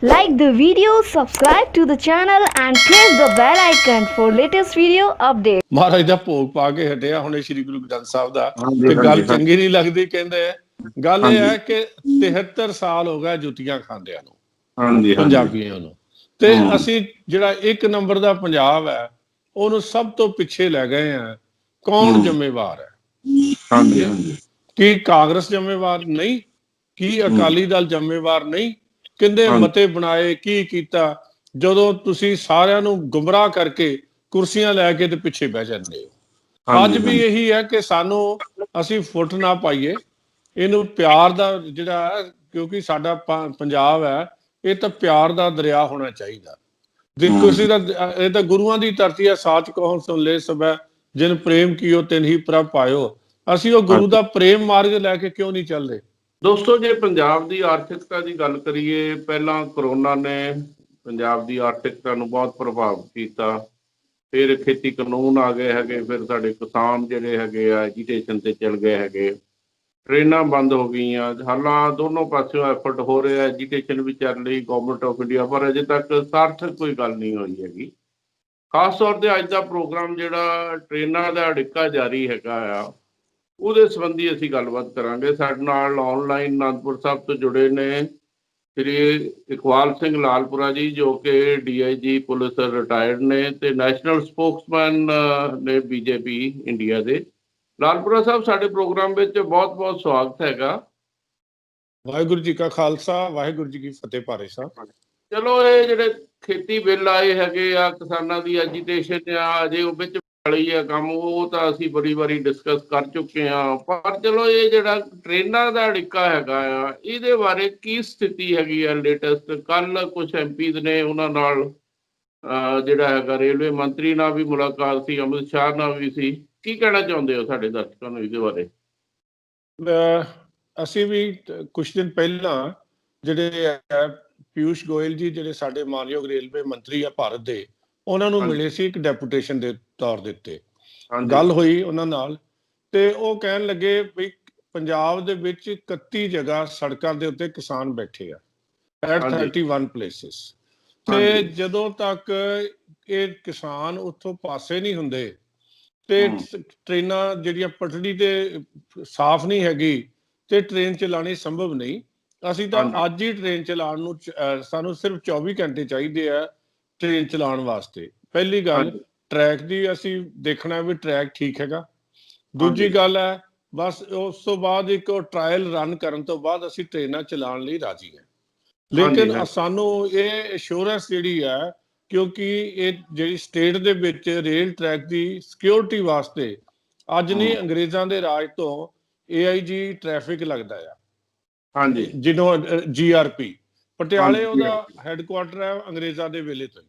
Like the video, subscribe to the channel and press the bell icon for latest video updates. ਮਹਾਰਾਜ ਦਾ ਭੋਗ ਪਾ ਕੇ ਹਟਿਆ ਹੁਣੇ ਸ੍ਰੀ ਗੁਰੂ ਗ੍ਰੰਥ ਸਾਹਿਬ ਦਾ ਹਾਂਜੀ ਤੇ ਗੱਲ ਹਾਂਜੀ ਚੰਗੀ ਨਹੀਂ ਲੱਗਦੀ। ਕਹਿੰਦੇ ਗੱਲ ਇਹ ਹਾਂਜੀ ਹੈ ਕਿ 73 ਸਾਲ ਹੋ ਗਏ ਜੁੱਤੀਆਂ ਖਾਂਦਿਆਂ ਨੂੰ ਹਾਂਜੀ ਪੰਜਾਬੀਆਂ ਨੂੰ, ਤੇ ਅਸੀਂ ਜਿਹੜਾ ਇੱਕ ਨੰਬਰ ਦਾ ਪੰਜਾਬ ਹੈ ਉਹਨੂੰ ਸਭ ਤੋਂ ਪਿੱਛੇ ਲੈ ਗਏ ਆ। ਕੌਣ ਜ਼ਿੰਮੇਵਾਰ ਹੈ? ਹਾਂਜੀ ਹਾਂਜੀ ਕੀ ਕਾਂਗਰਸ ਜ਼ਿੰਮੇਵਾਰ ਨਹੀਂ? ਕੀ ਅਕਾਲੀ ਦਲ ਜ਼ਿੰਮੇਵਾਰ ਨਹੀਂ? ਕਿੰਦੇ ਮਤੇ ਬਣਾਏ, ਕੀ ਕੀਤਾ? ਜਦੋਂ ਤੁਸੀਂ ਸਾਰਿਆਂ ਨੂੰ ਗੁੰਮਰਾਹ ਕਰਕੇ ਕੁਰਸੀਆਂ ਲੈ ਕੇ ਤੇ ਪਿੱਛੇ ਬਹਿ ਜਾਂਦੇ ਹੋ। ਅੱਜ ਵੀ ਇਹੀ ਹੈ ਕਿ ਸਾਨੂੰ ਅਸੀਂ ਫੁੱਟ ਨਾ ਪਾਈਏ, ਇਹਨੂੰ ਪਿਆਰ ਦਾ ਜਿਹੜਾ, ਕਿਉਂਕਿ ਸਾਡਾ ਪੰਜਾਬ ਹੈ ਇਹ ਤਾਂ ਪਿਆਰ ਦਾ ਦਰਿਆ ਹੋਣਾ ਚਾਹੀਦਾ। ਕਿਸੇ ਦਾ ਇਹ ਤਾਂ ਗੁਰੂਆਂ ਦੀ ਧਰਤੀ ਹੈ। ਸਾਚ ਕਹੋ ਸੁਣ ਲੈ ਸਭੈ, ਜਿਨ ਪ੍ਰੇਮ ਕੀਓ ਤਿਨ ਹੀ ਪ੍ਰਭ ਪਾਇਓ। ਅਸੀਂ ਉਹ ਗੁਰੂ ਦਾ ਪ੍ਰੇਮ ਮਾਰਗ ਲੈ ਕੇ ਕਿਉਂ ਨਹੀਂ ਚੱਲਦੇ? ਦੋਸਤੋ, ਜੇ ਪੰਜਾਬ ਦੀ ਆਰਥਿਕਤਾ ਦੀ ਗੱਲ ਕਰੀਏ, ਪਹਿਲਾਂ ਕਰੋਨਾ ਨੇ ਪੰਜਾਬ ਦੀ ਆਰਥਿਕਤਾ ਨੂੰ ਬਹੁਤ ਪ੍ਰਭਾਵਿਤ ਕੀਤਾ। ਫਿਰ ਖੇਤੀ ਕਾਨੂੰਨ ਆ ਗਏ ਹੈਗੇ, ਫਿਰ ਸਾਡੇ ਕਿਸਾਨ ਜਿਹੜੇ ਹੈਗੇ ਆ ਐਜੀਟੇਸ਼ਨ ਤੇ ਚੱਲ ਗਏ ਹੈਗੇ, ਟ੍ਰੇਨਾਂ ਬੰਦ ਹੋ ਗਈਆਂ। ਹਾਲਾਂ ਦੋਨੋਂ ਪਾਸਿਓਂ ਐਫਰਟ ਹੋ ਰਿਹਾ, ਐਜੀਟੇਸ਼ਨ ਵੀ ਚੱਲ ਰਹੀ ਗਵਰਨਮੈਂਟ ਆਫ ਇੰਡੀਆ, ਪਰ ਅਜੇ ਤੱਕ ਸਾਰਥਕ ਕੋਈ ਗੱਲ ਨਹੀਂ ਹੋਈ ਹੈਗੀ। ਖਾਸ ਤੌਰ ਤੇ ਅੱਜ ਦਾ ਪ੍ਰੋਗਰਾਮ ਜਿਹੜਾ ਟ੍ਰੇਨਾਂ ਦਾ ਅੜਿੱਕਾ ਜਾਰੀ ਹੈਗਾ ਆ, ਉਹਦੇ ਸੰਬੰਧੀ ਅਸੀਂ ਗੱਲਬਾਤ ਕਰਾਂਗੇ। ਸਾਡੇ ਨਾਲ ਆਨਲਾਈਨ ਅਨੰਦਪੁਰ ਸਾਹਿਬ ਤੋਂ ਜੁੜੇ ਨੇ ਸ੍ਰੀ ਇਕਬਾਲ ਸਿੰਘ ਲਾਲਪੁਰਾ ਜੀ, ਜੋ ਕਿ DIG ਪੁਲਿਸ ਰਿਟਾਇਰਡ ਨੇ ਤੇ ਨੈਸ਼ਨਲ ਸਪੋਕਸਮੈਨ ਨੇ BJP ਇੰਡੀਆ ਦੇ। ਲਾਲਪੁਰਾ ਸਾਹਿਬ, ਸਾਡੇ ਪ੍ਰੋਗਰਾਮ ਵਿੱਚ ਬਹੁਤ ਬਹੁਤ ਸਵਾਗਤ ਹੈਗਾ। ਵਾਹਿਗੁਰੂ ਜੀ ਕਾ ਖਾਲਸਾ, ਵਾਹਿਗੁਰੂ ਜੀ ਕੀ ਫਤਿਹ। ਭਾਰੇ ਸਾਹਿਬ, ਚਲੋ, ਇਹ ਜਿਹੜੇ ਖੇਤੀ ਬਿੱਲ ਆਏ ਹੈਗੇ ਆ, ਕਿਸਾਨਾਂ ਦੀ ਐਜੀਟੇਸ਼ਨ ਆ, ਅਜੇ ਉਹ ਵਿੱਚ ਵਾਲੀ ਆ ਕੰਮ, ਉਹ ਤਾਂ ਅਸੀਂ ਬੜੀ ਵਾਰੀ ਡਿਸਕਸ ਕਰ ਚੁੱਕੇ ਹਾਂ। ਪਰ ਚਲੋ, ਇਹ ਜਿਹੜਾ ਟ੍ਰੇਨਾਂ ਦਾ ਅੜਿੱਕਾ ਹੈਗਾ ਆ, ਇਹਦੇ ਬਾਰੇ ਕੀ ਸਥਿਤੀ ਹੈਗੀ ਆ ਲੇਟੈਸਟ? ਕੱਲ ਕੁਝ MPs ਨੇ, ਉਹਨਾਂ ਨਾਲ ਜਿਹੜਾ ਹੈਗਾ ਰੇਲਵੇ ਮੰਤਰੀ ਨਾਲ ਵੀ ਮੁਲਾਕਾਤ ਸੀ, ਅਮਿਤ ਸ਼ਾਹ ਨਾਲ ਵੀ ਸੀ। ਕੀ ਕਹਿਣਾ ਚਾਹੁੰਦੇ ਹੋ ਸਾਡੇ ਦਰਸ਼ਕਾਂ ਨੂੰ ਇਹਦੇ ਬਾਰੇ? ਅਸੀਂ ਵੀ ਕੁਝ ਦਿਨ ਪਹਿਲਾਂ ਜਿਹੜੇ ਪਿਊਸ਼ ਗੋਇਲ ਜੀ, ਜਿਹੜੇ ਸਾਡੇ ਮਾਨਯੋਗ ਰੇਲਵੇ ਮੰਤਰੀ ਆ ਭਾਰਤ ਦੇ, ਉਹਨਾਂ ਨੂੰ ਮਿਲੇ ਸੀ ਇੱਕ ਡੈਪੂਟੇਸ਼ਨ ਦੇ ਤੌਰ ਦੇ ਉੱਤੇ। ਗੱਲ ਹੋਈ ਉਹਨਾਂ ਨਾਲ ਤੇ ਉਹ ਕਹਿਣ ਲੱਗੇ ਵੀ ਪੰਜਾਬ ਦੇ ਵਿੱਚ 31 ਜਗ੍ਹਾ ਸੜਕਾਂ ਦੇ ਉੱਤੇ ਕਿਸਾਨ ਬੈਠੇ ਆ ਐਟ 31 ਪਲੇਸਿਸ, ਤੇ ਜਦੋਂ ਤੱਕ ਇਹ ਕਿਸਾਨ ਉੱਥੋਂ ਪਾਸੇ ਨਹੀਂ ਹੁੰਦੇ ਤੇ ਟ੍ਰੇਨਾਂ ਜਿਹੜੀਆਂ ਪਟੜੀ ਤੇ ਸਾਫ਼ ਨਹੀਂ ਹੈਗੀ ਤੇ ਟ੍ਰੇਨ ਚਲਾਉਣੀ ਸੰਭਵ ਨਹੀਂ। ਅਸੀਂ ਤਾਂ ਅੱਜ ਹੀ ਟ੍ਰੇਨ ਚਲਾਉਣ ਨੂੰ, ਸਾਨੂੰ ਸਿਰਫ 24 ਘੰਟੇ ਚਾਹੀਦੇ ਆ ਟ੍ਰੇਨ ਚਲਾਉਣ ਵਾਸਤੇ। ਪਹਿਲੀ ਗੱਲ, ਟਰੈਕ ਦੀ ਅਸੀਂ ਦੇਖਣਾ ਵੀ ਟਰੈਕ ਠੀਕ ਹੈਗਾ। ਦੂਜੀ ਗੱਲ ਹੈ, ਬਸ ਉਸ ਤੋਂ ਬਾਅਦ ਇੱਕ ਟ੍ਰਾਇਲ ਰਨ ਕਰਨ ਤੋਂ ਬਾਅਦ ਅਸੀਂ ਟ੍ਰੇਨਾਂ ਚਲਾਉਣ ਲਈ ਰਾਜੀ ਹਾਂ। ਲੇਕਿਨ ਸਾਨੂੰ ਇਹ ਅਸ਼ੋਰੈਂਸ ਜਿਹੜੀ ਹੈ, ਕਿਉਂਕਿ ਇਹ ਜਿਹੜੀ ਸਟੇਟ ਦੇ ਵਿੱਚ ਰੇਲ ਟਰੈਕ ਦੀ ਸਿਕਿਉਰਿਟੀ ਵਾਸਤੇ ਅੱਜ ਨਹੀਂ, ਅੰਗਰੇਜ਼ਾਂ ਦੇ ਰਾਜ ਤੋਂ AIG ਟ੍ਰੈਫਿਕ ਲੱਗਦਾ ਆ, ਜਿਹਨੂੰ GRP ਪਟਿਆਲੇ ਉਹਦਾ ਹੈੱਡਕੁਆਟਰ ਹੈ ਅੰਗਰੇਜ਼ਾਂ ਦੇ ਵੇਲੇ ਤੋਂ।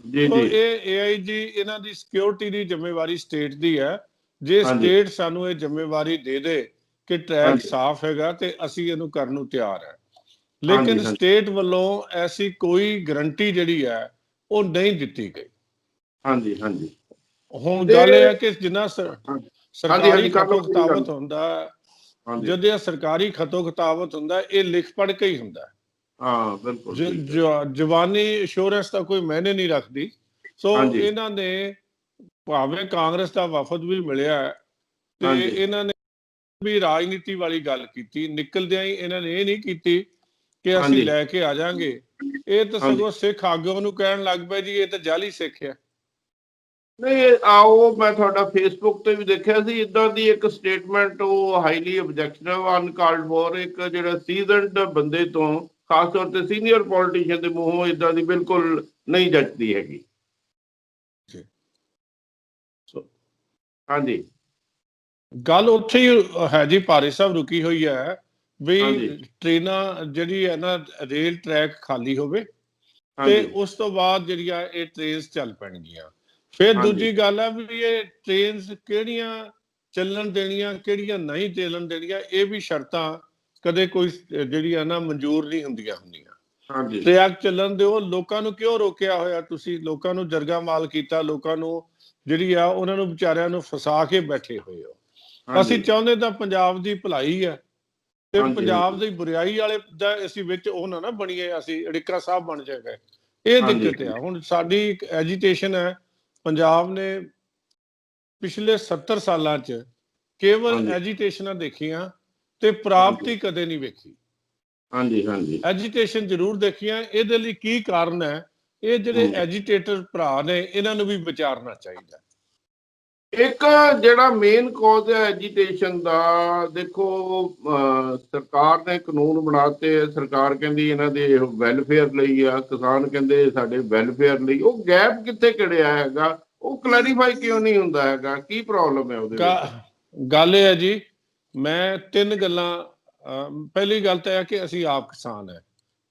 ਇਹ AIG, ਇਹਨਾਂ ਦੀ ਸਿਕਿਉਰਿਟੀ ਦੀ ਜ਼ਿੰਮੇਵਾਰੀ ਸਟੇਟ ਦੀ ਹੈ। ਜੇ ਸਟੇਟ ਸਾਨੂੰ ਇਹ ਜ਼ਿੰਮੇਵਾਰੀ ਦੇ ਦੇ ਕਿ ਟਰੈਕ ਸਾਫ਼ ਹੈਗਾ ਤੇ ਅਸੀਂ ਇਹਨੂੰ ਕਰਨ ਨੂੰ ਤਿਆਰ ਹੈ। ਲੇਕਿਨ ਸਟੇਟ ਵੱਲੋਂ ਐਸੀ ਕੋਈ ਗਰੰਟੀ ਜਿਹੜੀ ਹੈ ਉਹ ਨਹੀਂ ਦਿੱਤੀ ਗਈ। ਹੁਣ ਗੱਲ ਇਹ ਹੈ ਕਿ ਜਿੰਨਾ ਸਰਕਾਰੀ ਖਤੋ ਖਤਾਵਤ ਹੁੰਦਾ, ਜਦੋਂ ਇਹ ਸਰਕਾਰੀ ਖਤੋ ਖਤਾਵਤ ਹੁੰਦਾ, ਇਹ ਲਿਖ ਪੜ੍ਹ ਕੇ ਹੀ ਹੁੰਦਾ। ਜਵਾਨੀ ਇੰਸ਼ੋਰੈਂਸ ਤਾਂ ਕੋਈ ਮਾਇਨੇ ਨਹੀਂ ਰੱਖਦੀ। ਸੋ ਇਹਨਾਂ ਨੇ, ਭਾਵੇਂ ਕਾਂਗਰਸ ਦਾ ਵਫਦ ਵੀ ਮਿਲਿਆ ਤੇ ਇਹਨਾਂ ਨੇ ਵੀ ਰਾਜਨੀਤੀ ਵਾਲੀ ਗੱਲ ਕੀਤੀ। ਨਿਕਲਦਿਆਂ ਹੀ ਇਹਨਾਂ ਨੇ ਇਹ ਨਹੀਂ ਕੀਤੀ ਕਿ ਅਸੀਂ ਲੈ ਕੇ ਆ ਜਾਾਂਗੇ। ਇਹ ਤਾਂ ਸਗੋਂ ਸਿੱਖ ਆਗੂਆਂ ਨੂੰ ਕਹਿਣ ਲੱਗ ਪਏ ਜੀ ਇਹ ਤਾਂ ਜਾਲੀ ਸਿੱਖ ਆ। ਨਹੀਂ, ਆਓ, ਮੈਂ ਤੁਹਾਡਾ ਫੇਸਬੁੱਕ ਤੇ ਵੀ ਦੇਖਿਆ ਸੀ ਇਦਾਂ ਦੀ ਇੱਕ ਸਟੇਟਮੈਂਟ, ਉਹ ਹਾਈਲੀ ਆਬਜੈਕਸ਼ਨੇਬਲ, ਅਨਕਾਲਡ ਫੋਰ, ਇੱਕ ਜਿਹੜਾ ਸੀਜ਼ਨਡ ਬੰਦੇ ਤੋਂ, ਖਾਸ ਤੌਰ ਤੇ ਸੀਨੀਅਰ ਪੋਲੀਟੀਸ਼ੀਅਨ ਦੇ ਮੂੰਹੋਂ ਇਦਾਂ ਦੀ ਬਿਲਕੁਲ ਨਹੀਂ ਜੱਚਦੀ ਹੈਗੀ। ਗੱਲ ਉੱਥੇ ਹੀ ਹੈ ਜੀ ਭਾਰੇ ਸਾਹਿਬ, ਰੁਕੀ ਹੋਈ ਹੈ ਵੀ ਟ੍ਰੇਨਾਂ ਜਿਹੜੀ ਹੈ ਨਾ, ਰੇਲ ਟਰੈਕ ਖਾਲੀ ਹੋਵੇ ਤੇ ਉਸ ਤੋਂ ਬਾਅਦ ਜਿਹੜੀਆਂ ਇਹ ਟ੍ਰੇਨਸ ਚੱਲ ਪੈਣਗੀਆਂ। ਫਿਰ ਦੂਜੀ ਗੱਲ ਹੈ ਵੀ ਇਹ ਟ੍ਰੇਨਸ ਕਿਹੜੀਆਂ ਚੱਲਣ ਦੇਣੀਆਂ, ਕਿਹੜੀਆਂ ਨਹੀਂ ਚੱਲਣ ਦੇਣੀਆਂ, ਇਹ ਵੀ ਸ਼ਰਤਾਂ ਕਦੇ ਕੋਈ ਜਿਹੜੀਆਂ ਨਾ ਮਨਜ਼ੂਰ ਨਹੀਂ ਹੁੰਦੀਆਂ। ਟਰੈਕ ਚੱਲਣ ਦਿਓ। ਲੋਕਾਂ ਨੂੰ ਕਿਉਂ ਰੋਕਿਆ ਹੋਇਆ ਤੁਸੀਂ? ਲੋਕਾਂ ਨੂੰ ਜਰਗਾ ਮਾਲ ਕੀਤਾ, ਲੋਕਾਂ ਨੂੰ ਜਿਹੜੀ ਆ ਉਹਨਾਂ ਨੂੰ ਵਿਚਾਰਿਆਂ ਨੂੰ ਫਸਾ ਕੇ ਬੈਠੇ ਹੋਏ ਹੋ। ਅਸੀਂ ਚਾਹੁੰਦੇ ਤਾਂ ਪੰਜਾਬ ਦੀ ਭਲਾਈ ਹੈ ਤੇ ਹਾਂਜੀ, ਪੰਜਾਬ ਦੀ ਬੁਰਾਈ ਵਾਲੇ ਦਾ ਅਸੀਂ ਵਿੱਚ ਉਹ ਨਾ ਬਣੀਏ, ਅਸੀਂ ਅੜਿੱਕਾ ਸਾਹਿਬ ਬਣ ਜਾਏਗਾ। ਇਹ ਹਾਂਜੀ, ਦਿੱਕਤ ਆ। ਹੁਣ ਸਾਡੀ ਇੱਕ ਐਜੀਟੇਸ਼ਨ ਹੈ, ਪੰਜਾਬ ਨੇ ਪਿਛਲੇ 70 ਸਾਲਾਂ 'ਚ ਕੇਵਲ ਹਾਂਜੀ, ਐਜੀਟੇਸ਼ਨਾਂ ਦੇਖੀਆਂ ਤੇ ਹਾਂਜੀ, ਪ੍ਰਾਪਤੀ ਕਦੇ ਨਹੀਂ ਵੇਖੀ। ਹਾਂਜੀ, ਹਾਂਜੀ। ਐਜੀਟੇਸ਼ਨ ਜ਼ਰੂਰ ਦੇਖੀਆਂ। ਇਹਦੇ ਲਈ ਕੀ ਕਾਰਨ ਹੈ? ਇਹ ਜਿਹੜੇ ਐਜੀਟੇਟਰ ਭਰਾ ਨੇ, ਇਹਨਾਂ ਨੂੰ ਵੀ ਵਿਚਾਰਨਾ ਚਾਹੀਦਾ। ਇੱਕ ਜਿਹੜਾ ਮੇਨ ਕਾਜ਼ ਹੈ ਐਜੀਟੇਸ਼ਨ ਦਾ, ਦੇਖੋ ਸਰਕਾਰ ਨੇ ਕਾਨੂੰਨ ਬਣਾਤੇ, ਸਰਕਾਰ ਕਹਿੰਦੀ ਇਹਨਾਂ ਦੇ ਵੈਲਫੇਅਰ ਲਈ ਆ, ਕਿਸਾਨ ਕਹਿੰਦੇ ਸਾਡੇ ਵੈਲਫੇਅਰ ਲਈ। ਉਹ ਗੈਪ ਕਿੱਥੇ ਕਿਹੜਿਆ ਹੈਗਾ? ਉਹ ਕਲੈਰੀਫਾਈ ਕਿਉਂ ਨਹੀਂ ਹੁੰਦਾ ਹੈਗਾ? ਕੀ ਪ੍ਰੋਬਲਮ ਹੈ ਉਹਦੇ ਵਿੱਚ? ਗੱਲ ਇਹ ਹੈ ਜੀ, ਮੈਂ ਤਿੰਨ ਗੱਲਾਂ। ਪਹਿਲੀ ਗੱਲ ਤਾਂ ਹੈ ਕਿ ਅਸੀਂ ਆਪ ਕਿਸਾਨ ਹੈ।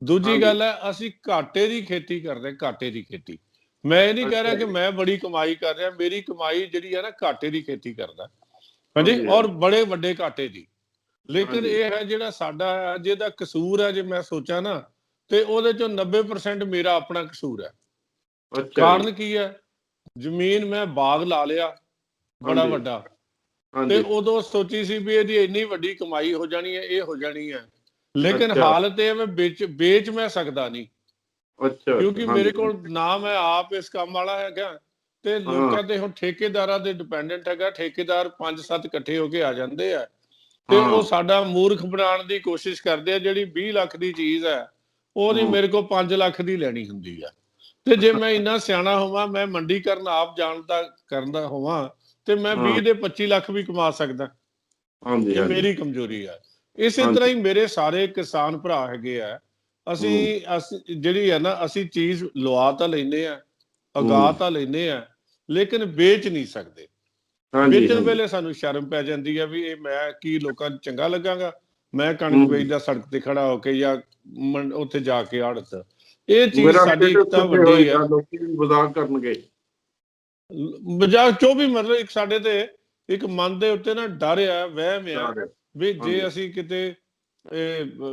ਦੂਜੀ ਹਾਂਜੀ, ਗੱਲ ਹੈ ਅਸੀਂ ਘਾਟੇ ਦੀ ਖੇਤੀ ਕਰਦੇ, ਘਾਟੇ ਦੀ ਖੇਤੀ। ਮੈਂ ਇਹ ਨਹੀਂ ਕਹਿ ਰਿਹਾ ਅੱਛਾ ਕਿ ਜੀ, ਮੈਂ ਬੜੀ ਕਮਾਈ ਕਰ ਰਿਹਾ। ਮੇਰੀ ਕਮਾਈ ਜਿਹੜੀ ਹੈ ਨਾ, ਘਾਟੇ ਦੀ ਖੇਤੀ ਕਰਦਾ। ਹਾਂਜੀ, ਹਾਂਜੀ, ਔਰ ਹਾਂਜੀ, ਬੜੇ ਵੱਡੇ ਘਾਟੇ ਦੀ। ਲੇਕਿਨ ਹਾਂਜੀ, ਇਹ ਹੈ ਜਿਹੜਾ ਸਾਡਾ ਜਿਹਦਾ ਕਸੂਰ ਹੈ, ਜੇ ਮੈਂ ਸੋਚਾਂ ਨਾ, ਤੇ ਉਹਦੇ ਚੋਂ 90% ਮੇਰਾ ਆਪਣਾ ਕਸੂਰ ਹੈ। ਅੱਛਾ ਜੀ, ਕਾਰਨ ਕੀ ਹੈ? ਜ਼ਮੀਨ ਮੈਂ ਬਾਗ ਲਾ ਲਿਆ ਬੜਾ ਹਾਂਜੀ, ਵੱਡਾ, ਤੇ ਹਾਂਜੀ, ਉਦੋਂ ਸੋਚੀ ਸੀ ਵੀ ਇਹਦੀ ਇੰਨੀ ਵੱਡੀ ਕਮਾਈ ਹੋ ਜਾਣੀ ਹੈ, ਇਹ ਹੋ ਜਾਣੀ ਹੈ। ਲੇਕਿਨ ਅੱਛਾ, ਹਾਲਤ ਇਹ ਮੈਂ ਵੇਚ ਮੈਂ ਸਕਦਾ ਨਹੀਂ, ਅੱਛਾ, ਅੱਛਾ, ਕਿਉਂਕਿ ਮੇਰੇ ਹਾਂਜੀ, ਕੋਲ ਨਾ ਮੈਂ ਆਪ ਇਸ ਕੰਮ ਵਾਲਾ ਹੈਗਾ, ਤੇ ਹਾਂ, ਲੋਕਾਂ ਤੇ ਹੁਣ ਠੇਕੇਦਾਰਾਂ ਦੇ ਡਿਪੈਂਡੈਂਟ ਹੈਗਾ। ਠੇਕੇਦਾਰ 5-7 ਇਕੱਠੇ ਹੋ ਕੇ ਆ ਜਾਂਦੇ ਆ, ਤੇ ਉਹ ਹਾਂ, ਸਾਡਾ ਮੂਰਖ ਬਣਾਉਣ ਦੀ ਕੋਸ਼ਿਸ਼ ਕਰਦੇ ਆ। ਜਿਹੜੀ 20 ਲੱਖ ਦੀ ਚੀਜ਼ ਹੈ, ਉਹਦੀ ਹੂੰ, ਮੇਰੇ ਕੋਲ 5 ਲੱਖ ਦੀ ਲੈਣੀ ਹੁੰਦੀ ਆ। ਤੇ ਜੇ ਮੈਂ ਇੰਨਾ ਸਿਆਣਾ ਹੋਵਾਂ, ਮੈਂ ਮੰਡੀਕਰਨ ਆਪ ਜਾਣਦਾ ਕਰਦਾ ਹੋਵਾਂ, ਤੇ ਮੈਂ ਹਾਂ, 20 ਦੇ 25 ਲੱਖ ਵੀ ਕਮਾ ਸਕਦਾ। ਹਾਂਜੀ, ਇਹ ਹਾਂਜੀ, ਮੇਰੀ ਕਮਜ਼ੋਰੀ ਹੈ। ਇਸੇ ਤਰ੍ਹਾਂ ਹਾਂਜੀ, ਹੀ ਮੇਰੇ ਸਾਰੇ ਕਿਸਾਨ ਭਰਾ ਹੈਗੇ ਆ। ਹੂੰ, ਅਸੀਂ ਜਿਹੜੀ ਹੈ ਨਾ, ਅਸੀਂ ਚੀਜ਼ ਲਵਾ ਤਾਂ ਲੈਂਦੇ ਆ, ਉਗਾ ਹੂੰ, ਤਾਂ ਲੈਂਦੇ ਆ, ਲੇਕਿਨ ਵੇਚ ਨਹੀਂ ਸਕਦੇ। ਹਾਂਜੀ, ਵੇਚਣ ਹਾਂਜੀ, ਵੇਲੇ ਸਾਨੂੰ ਸ਼ਰਮ ਪੈ ਜਾਂਦੀ ਹੈ ਵੀ ਇਹ ਮੈਂ ਕੀ ਲੋਕਾਂ ਨੂੰ ਚੰਗਾ ਲੱਗਾਗਾ? ਮੈਂ ਕਣਕ ਹੂੰ, ਵੇਚਦਾ ਸੜਕ ਤੇ ਖੜਾ ਹੋ ਕੇ, ਜਾਂ ਉੱਥੇ ਜਾ ਕੇ ਆੜਤ। ਇਹ ਚੀਜ਼ ਮੇਰਾ ਸਾਡੀ ਇੱਕ ਸਟੇਟਸ ਤਾਂ ਕਿੱਥੇ ਵੱਡੀ ਹੈ। ਹੋਏਗਾ? ਲੋਕੀ ਵੀ ਮਜ਼ਾਕ ਕਰਨਗੇ। ਮਜ਼ਾਕ ਚੋ ਵੀ, ਮਤਲਬ ਇੱਕ ਸਾਡੇ ਤੇ ਇੱਕ ਮਨ ਦੇ ਉੱਤੇ ਨਾ ਡਰ ਆ, ਵਹਿਮ ਆ ਵੀ ਜੇ ਹਾਂਜੀ, ਅਸੀਂ ਕਿਤੇ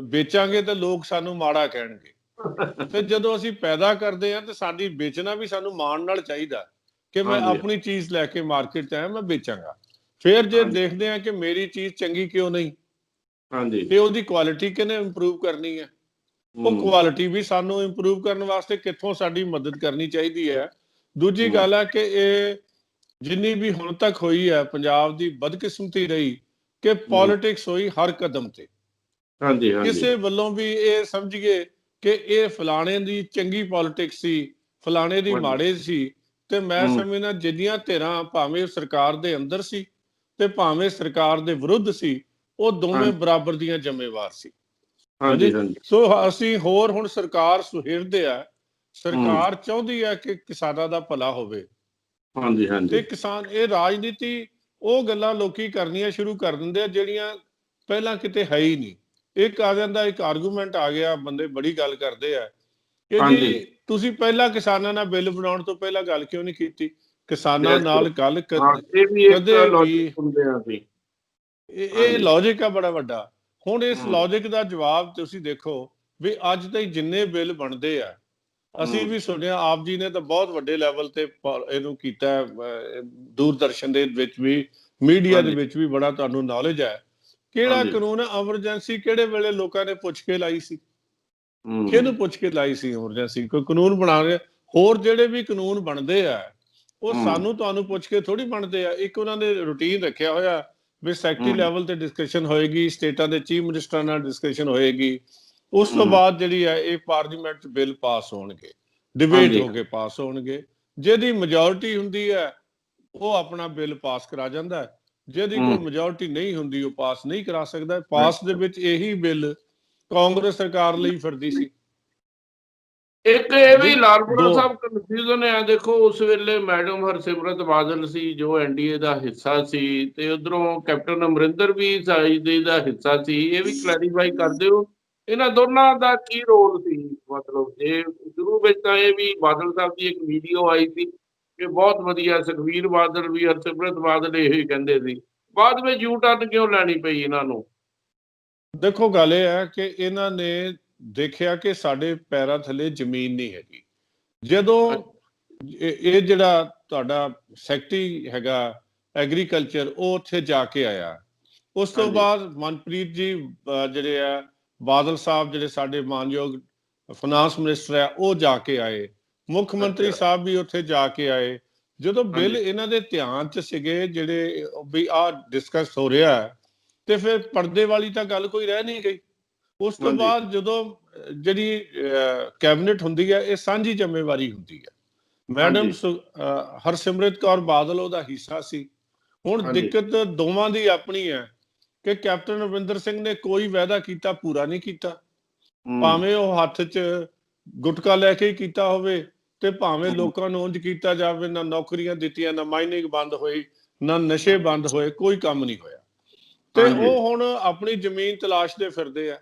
ਵੇਚਾਂਗੇ ਤਾਂ ਲੋਕ ਸਾਨੂੰ ਮਾੜਾ ਕਹਿਣਗੇ। ਤੇ ਜਦੋਂ ਅਸੀਂ ਪੈਦਾ ਕਰਦੇ ਹਾਂ, ਤੇ ਸਾਡੀ ਵੇਚਣਾ ਵੀ ਸਾਨੂੰ ਮਾਣ ਨਾਲ ਚਾਹੀਦਾ ਕਿ ਮੈਂ ਹਾਂਜੀ, ਆਪਣੀ ਚੀਜ਼ ਲੈ ਕੇ ਮਾਰਕੀਟ 'ਚ ਆਇਆ, ਮੈਂ ਵੇਚਾਂਗਾ। ਫਿਰ ਜੇ ਹਾਂਜੀ, ਦੇਖਦੇ ਹਾਂ ਕਿ ਮੇਰੀ ਚੀਜ਼ ਚੰਗੀ ਕਿਉਂ ਨਹੀਂ, ਹਾਂਜੀ, ਤੇ ਉਹਦੀ ਕੁਆਲਿਟੀ ਕਿਹਨੇ ਇੰਪਰੂਵ ਕਰਨੀ ਹੈ? ਉਹ ਹੂੰ, ਕੁਆਲਿਟੀ ਵੀ ਸਾਨੂੰ ਇੰਪਰੂਵ ਕਰਨ ਵਾਸਤੇ ਕਿੱਥੋਂ ਸਾਡੀ ਮਦਦ ਕਰਨੀ ਚਾਹੀਦੀ ਹੈ। ਦੂਜੀ ਹੂੰ, ਗੱਲ ਹੈ ਕਿ ਇਹ ਜਿੰਨੀ ਵੀ ਹੁਣ ਤੱਕ ਹੋਈ ਹੈ, ਪੰਜਾਬ ਦੀ ਬਦਕਿਸਮਤੀ ਰਹੀ ਕਿ ਹੂੰ, ਪੋਲਿਟਿਕਸ ਹੋਈ ਹਰ ਕਦਮ ਤੇ। ਹਾਂਜੀ, ਹਾਂਜੀ, ਕਿਸੇ ਵੱਲੋਂ ਵੀ ਇਹ ਸਮਝੀਏ ਕਿ ਇਹ ਫਲਾਣੇ ਦੀ ਚੰਗੀ ਪੋਲਿਟਿਕਸ ਸੀ, ਫਲਾਣੇ ਦੀ ਹਾਂਜੀ, ਮਾੜੇ ਸੀ, ਤੇ ਮੈਂ ਹੂੰ, ਸਮਝਦਾ ਜਿੰਨੀਆਂ ਧਿਰਾਂ ਭਾਵੇਂ ਸਰਕਾਰ ਦੇ ਅੰਦਰ ਸੀ ਤੇ ਭਾਵੇਂ ਸਰਕਾਰ ਦੇ ਵਿਰੁੱਧ ਸੀ, ਉਹ ਦੋਵੇਂ ਹਾਂਜੀ, ਬਰਾਬਰ ਦੀਆਂ ਜ਼ਿੰਮੇਵਾਰ ਸੀ। ਹਾਂਜੀ, ਹਾਂਜੀ, ਹਾਂਜੀ, ਸੋ ਅਸੀਂ ਹੋਰ ਹੁਣ ਸਰਕਾਰ ਸੁਹਿਰਦ ਆ। ਹੂੰ, ਸਰਕਾਰ ਚਾਹੁੰਦੀ ਹੈ ਕਿ ਕਿਸਾਨਾਂ ਦਾ ਭਲਾ ਹੋਵੇ, ਹਾਂਜੀ, ਤੇ ਹਾਂਜੀ, ਕਿਸਾਨ ਇਹ ਰਾਜਨੀਤੀ ਉਹ ਗੱਲਾਂ ਲੋਕੀ ਕਰਨੀਆਂ ਸ਼ੁਰੂ ਕਰ ਦਿੰਦੇ ਆ ਜਿਹੜੀਆਂ ਪਹਿਲਾਂ ਕਿਤੇ ਹੈ ਹੀ ਨਹੀਂ। ਇੱਕ ਆ ਜਾਂਦਾ, ਇੱਕ ਆਰਗੂਮੈਂਟ ਆ ਗਿਆ, ਬੰਦੇ ਬੜੀ ਗੱਲ ਕਰਦੇ ਆ ਕਿ ਹਾਂਜੀ, ਜੀ ਤੁਸੀਂ ਪਹਿਲਾਂ ਕਿਸਾਨਾਂ ਨਾਲ ਬਿੱਲ ਬਣਾਉਣ ਤੋਂ ਪਹਿਲਾਂ ਗੱਲ ਕਿਉਂ ਨਹੀਂ ਕੀਤੀ? ਕਿਸਾਨਾਂ ਬਿਲਕੁਲ, ਨਾਲ ਗੱਲ ਹਾਂ, ਇਹ ਵੀ ਇੱਕ ਕਦੇ ਲੌਜਿਕ ਵੀ ਸੁਣਦੇ ਹਾਂ ਅਸੀਂ। ਇਹ ਹਾਂਜੀ, ਲੌਜਿਕ ਆ ਬੜਾ ਵੱਡਾ। ਹੁਣ ਇਸ ਹੂੰ, ਲੌਜਿਕ ਦਾ ਜਵਾਬ ਤੁਸੀਂ ਦੇਖੋ ਵੀ ਅੱਜ ਤਾਈਂ ਜਿੰਨੇ ਬਿੱਲ ਬਣਦੇ ਆ, ਅਸੀਂ ਹੂੰ, ਵੀ ਸੁਣਿਆ ਆਪ ਜੀ ਨੇ ਤਾਂ ਬਹੁਤ ਵੱਡੇ ਲੈਵਲ ਤੇ ਇਹਨੂੰ ਕੀਤਾ, ਦੂਰਦਰਸ਼ਨ ਦੇ ਵਿੱਚ ਵੀ, ਮੀਡੀਆ ਦੇ ਹਾਂਜੀ, ਵਿੱਚ ਵੀ ਬੜਾ ਤੁਹਾਨੂੰ ਨੌਲੇਜ ਹੈ। ਕਿਹੜਾ ਹਾਂਜੀ, ਕਾਨੂੰਨ ਐਮਰਜੈਂਸੀ ਕਿਹੜੇ ਵੇਲੇ ਲੋਕਾਂ ਨੇ ਪੁੱਛ ਕੇ ਲਾਈ ਸੀ? ਕਿਹਨੂੰ ਹੂੰ, ਪੁੱਛ ਕੇ ਲਾਈ ਸੀ ਐਮਰਜੈਂਸੀ? ਕੋਈ ਕਾਨੂੰਨ ਬਣਾ ਰਹੇ, ਹੋਰ ਜਿਹੜੇ ਵੀ ਕਾਨੂੰਨ ਬਣਦੇ ਆ, ਉਹ ਹੂੰ, ਸਾਨੂੰ ਤੁਹਾਨੂੰ ਪੁੱਛ ਕੇ ਥੋੜੀ ਬਣਦੇ ਆ। ਇੱਕ ਉਹਨਾਂ ਨੇ ਰੂਟੀਨ ਰੱਖਿਆ ਹੋਇਆ ਵੀ ਸੈਕਟਰੀ ਹੂੰ, ਲੈਵਲ ਤੇ ਡਿਸਕਸ਼ਨ ਹੋਏਗੀ, ਸਟੇਟਾਂ ਦੇ ਚੀਫ ਮਿਨਿਸਟਰਾਂ ਨਾਲ ਡਿਸਕਸ਼ਨ ਹੋਏਗੀ, ਉਸ ਤੋਂ ਹੂੰ, ਬਾਅਦ ਜਿਹੜੀ ਹੈ ਇਹ ਪਾਰਲੀਮੈਂਟ 'ਚ ਬਿੱਲ ਪਾਸ ਹੋਣਗੇ, ਡਿਬੇਟ ਹਾਂਜੀ, ਹੋ ਕੇ ਪਾਸ ਹੋਣਗੇ। ਜਿਹਦੀ ਮੈਜੋਰਿਟੀ ਹੁੰਦੀ ਹੈ ਉਹ ਆਪਣਾ ਬਿੱਲ ਪਾਸ ਕਰਾ ਜਾਂਦਾ ਹੈ, ਜਿਹਦੀ ਹੂੰ, ਕੋਈ ਮੈਜੋਰਿਟੀ ਨਹੀਂ ਹੁੰਦੀ ਉਹ ਪਾਸ ਨਹੀਂ ਕਰਾ ਸਕਦਾ। ਪਾਸ ਦੇ ਵਿੱਚ ਇਹੀ ਬਿੱਲ ਕਾਂਗਰਸ ਸਰਕਾਰ ਲਈ ਫਿਰਦੀ ਸੀ। ਇੱਕ ਇਹ ਵੀ ਹਾਂਜੀ, ਲਾਲਪੁਰਾ ਦੋ ਸਾਹਿਬ ਕਨਫਿਊਜ਼ਨ ਹੈ। ਦੇਖੋ ਉਸ ਵੇਲੇ ਮੈਡਮ ਹਰਸਿਮਰਤ ਬਾਦਲ ਸੀ ਜੋ ਐਨਡੀਏ ਦਾ ਹਿੱਸਾ ਸੀ, ਤੇ ਉਧਰੋਂ ਕੈਪਟਨ ਅਮਰਿੰਦਰ ਵੀ ਸਾਈਡ ਦਾ ਹਿੱਸਾ ਸੀ। ਇਹ ਵੀ ਕਲੈਰੀਫਾਈ ਕਰ ਦਿਓ, ਇਹਨਾਂ ਦੋਨਾਂ ਦਾ ਕੀ ਰੋਲ ਸੀ? ਮਤਲਬ ਇਹ ਸ਼ੁਰੂ ਵਿੱਚ ਤਾਂ ਇਹ ਵੀ ਬਾਦਲ ਸਾਹਿਬ ਦੀ ਇੱਕ ਵੀਡੀਓ ਆਈ ਸੀ ਕਿ ਬਹੁਤ ਵਧੀਆ, ਸੁਖਬੀਰ ਬਾਦਲ ਵੀ ਹਰਸਿਮਰਤ ਬਾਦਲ ਇਹ ਹੀ ਕਹਿੰਦੇ ਸੀ। ਬਾਅਦ ਵਿੱਚ ਯੂ ਟਰਨ ਕਿਉਂ ਲੈਣੀ ਪਈ ਇਹਨਾਂ ਨੂੰ? ਦੇਖੋ, ਗੱਲ ਇਹ ਹੈ ਕਿ ਇਹਨਾਂ ਨੇ ਦੇਖਿਆ ਕਿ ਸਾਡੇ ਪੈਰਾਂ ਥੱਲੇ ਜ਼ਮੀਨ ਨਹੀਂ ਹੈਗੀ। ਜਦੋਂ ਇਹ ਜਿਹੜਾ ਤੁਹਾਡਾ ਸੈਕਟਰੀ ਹੈਗਾ ਐਗਰੀਕਲਚਰ, ਉਹ ਉੱਥੇ ਜਾ ਕੇ ਆਇਆ, ਉਸ ਤੋਂ ਬਾਅਦ ਮਨਪ੍ਰੀਤ ਜੀ ਜਿਹੜੇ ਆ ਬਾਦਲ ਸਾਹਿਬ ਜਿਹੜੇ ਸਾਡੇ ਮਾਨਯੋਗ ਫਾਈਨਾਂਸ ਮਿਨਿਸਟਰ ਆ ਉਹ ਜਾ ਕੇ ਆਏ, ਮੁੱਖ ਮੰਤਰੀ ਸਾਹਿਬ ਵੀ ਉੱਥੇ ਜਾ ਕੇ ਆਏ। ਜਦੋਂ ਬਿੱਲ ਇਹਨਾਂ ਦੇ ਧਿਆਨ 'ਚ ਸੀਗੇ ਜਿਹੜੇ ਵੀ ਆਹ ਡਿਸਕਸ ਹੋ ਰਿਹਾ ਹੈ, ਤੇ ਫਿਰ ਪਰਦੇ ਵਾਲੀ ਤਾਂ ਗੱਲ ਕੋਈ ਰਹਿ ਨਹੀਂ ਗਈ। ਉਸ ਤੋਂ ਬਾਅਦ ਜਦੋਂ ਜਿਹੜੀ ਕੈਬਨਿਟ ਹੁੰਦੀ ਹੈ, ਇਹ ਸਾਂਝੀ ਜ਼ਿੰਮੇਵਾਰੀ ਹੁੰਦੀ ਹੈ। ਮੈਡਮ ਹਰਸਿਮਰਤ ਕੌਰ ਬਾਦਲ ਉਹਦਾ ਹਿੱਸਾ ਸੀ। ਹੁਣ ਦਿੱਕਤ ਦੋਵਾਂ ਦੀ ਆਪਣੀ ਹੈ ਕਿ ਕੈਪਟਨ ਅਮਰਿੰਦਰ ਸਿੰਘ ਨੇ ਕੋਈ ਵਾਅਦਾ ਕੀਤਾ, ਪੂਰਾ ਨਹੀਂ ਕੀਤਾ। ਭਾਵੇਂ ਉਹ ਹੱਥ 'ਚ ਗੁਟਕਾ ਲੈ ਕੇ ਹੀ ਕੀਤਾ ਹੋਵੇ, ਤੇ ਭਾਵੇਂ ਲੋਕਾਂ ਨੂੰ ਉਂਝ ਕੀਤਾ ਜਾਵੇ, ਨਾ ਨੌਕਰੀਆਂ ਦਿੱਤੀਆਂ, ਨਾ ਮਾਈਨਿੰਗ ਬੰਦ ਹੋਈ, ਨਾ ਨਸ਼ੇ ਬੰਦ ਹੋਏ, ਕੋਈ ਕੰਮ ਨਹੀਂ ਹੋਇਆ। ਤੇ ਉਹ ਹੁਣ ਆਪਣੀ ਜ਼ਮੀਨ ਤਲਾਸ਼ਦੇ ਫਿਰਦੇ ਆ।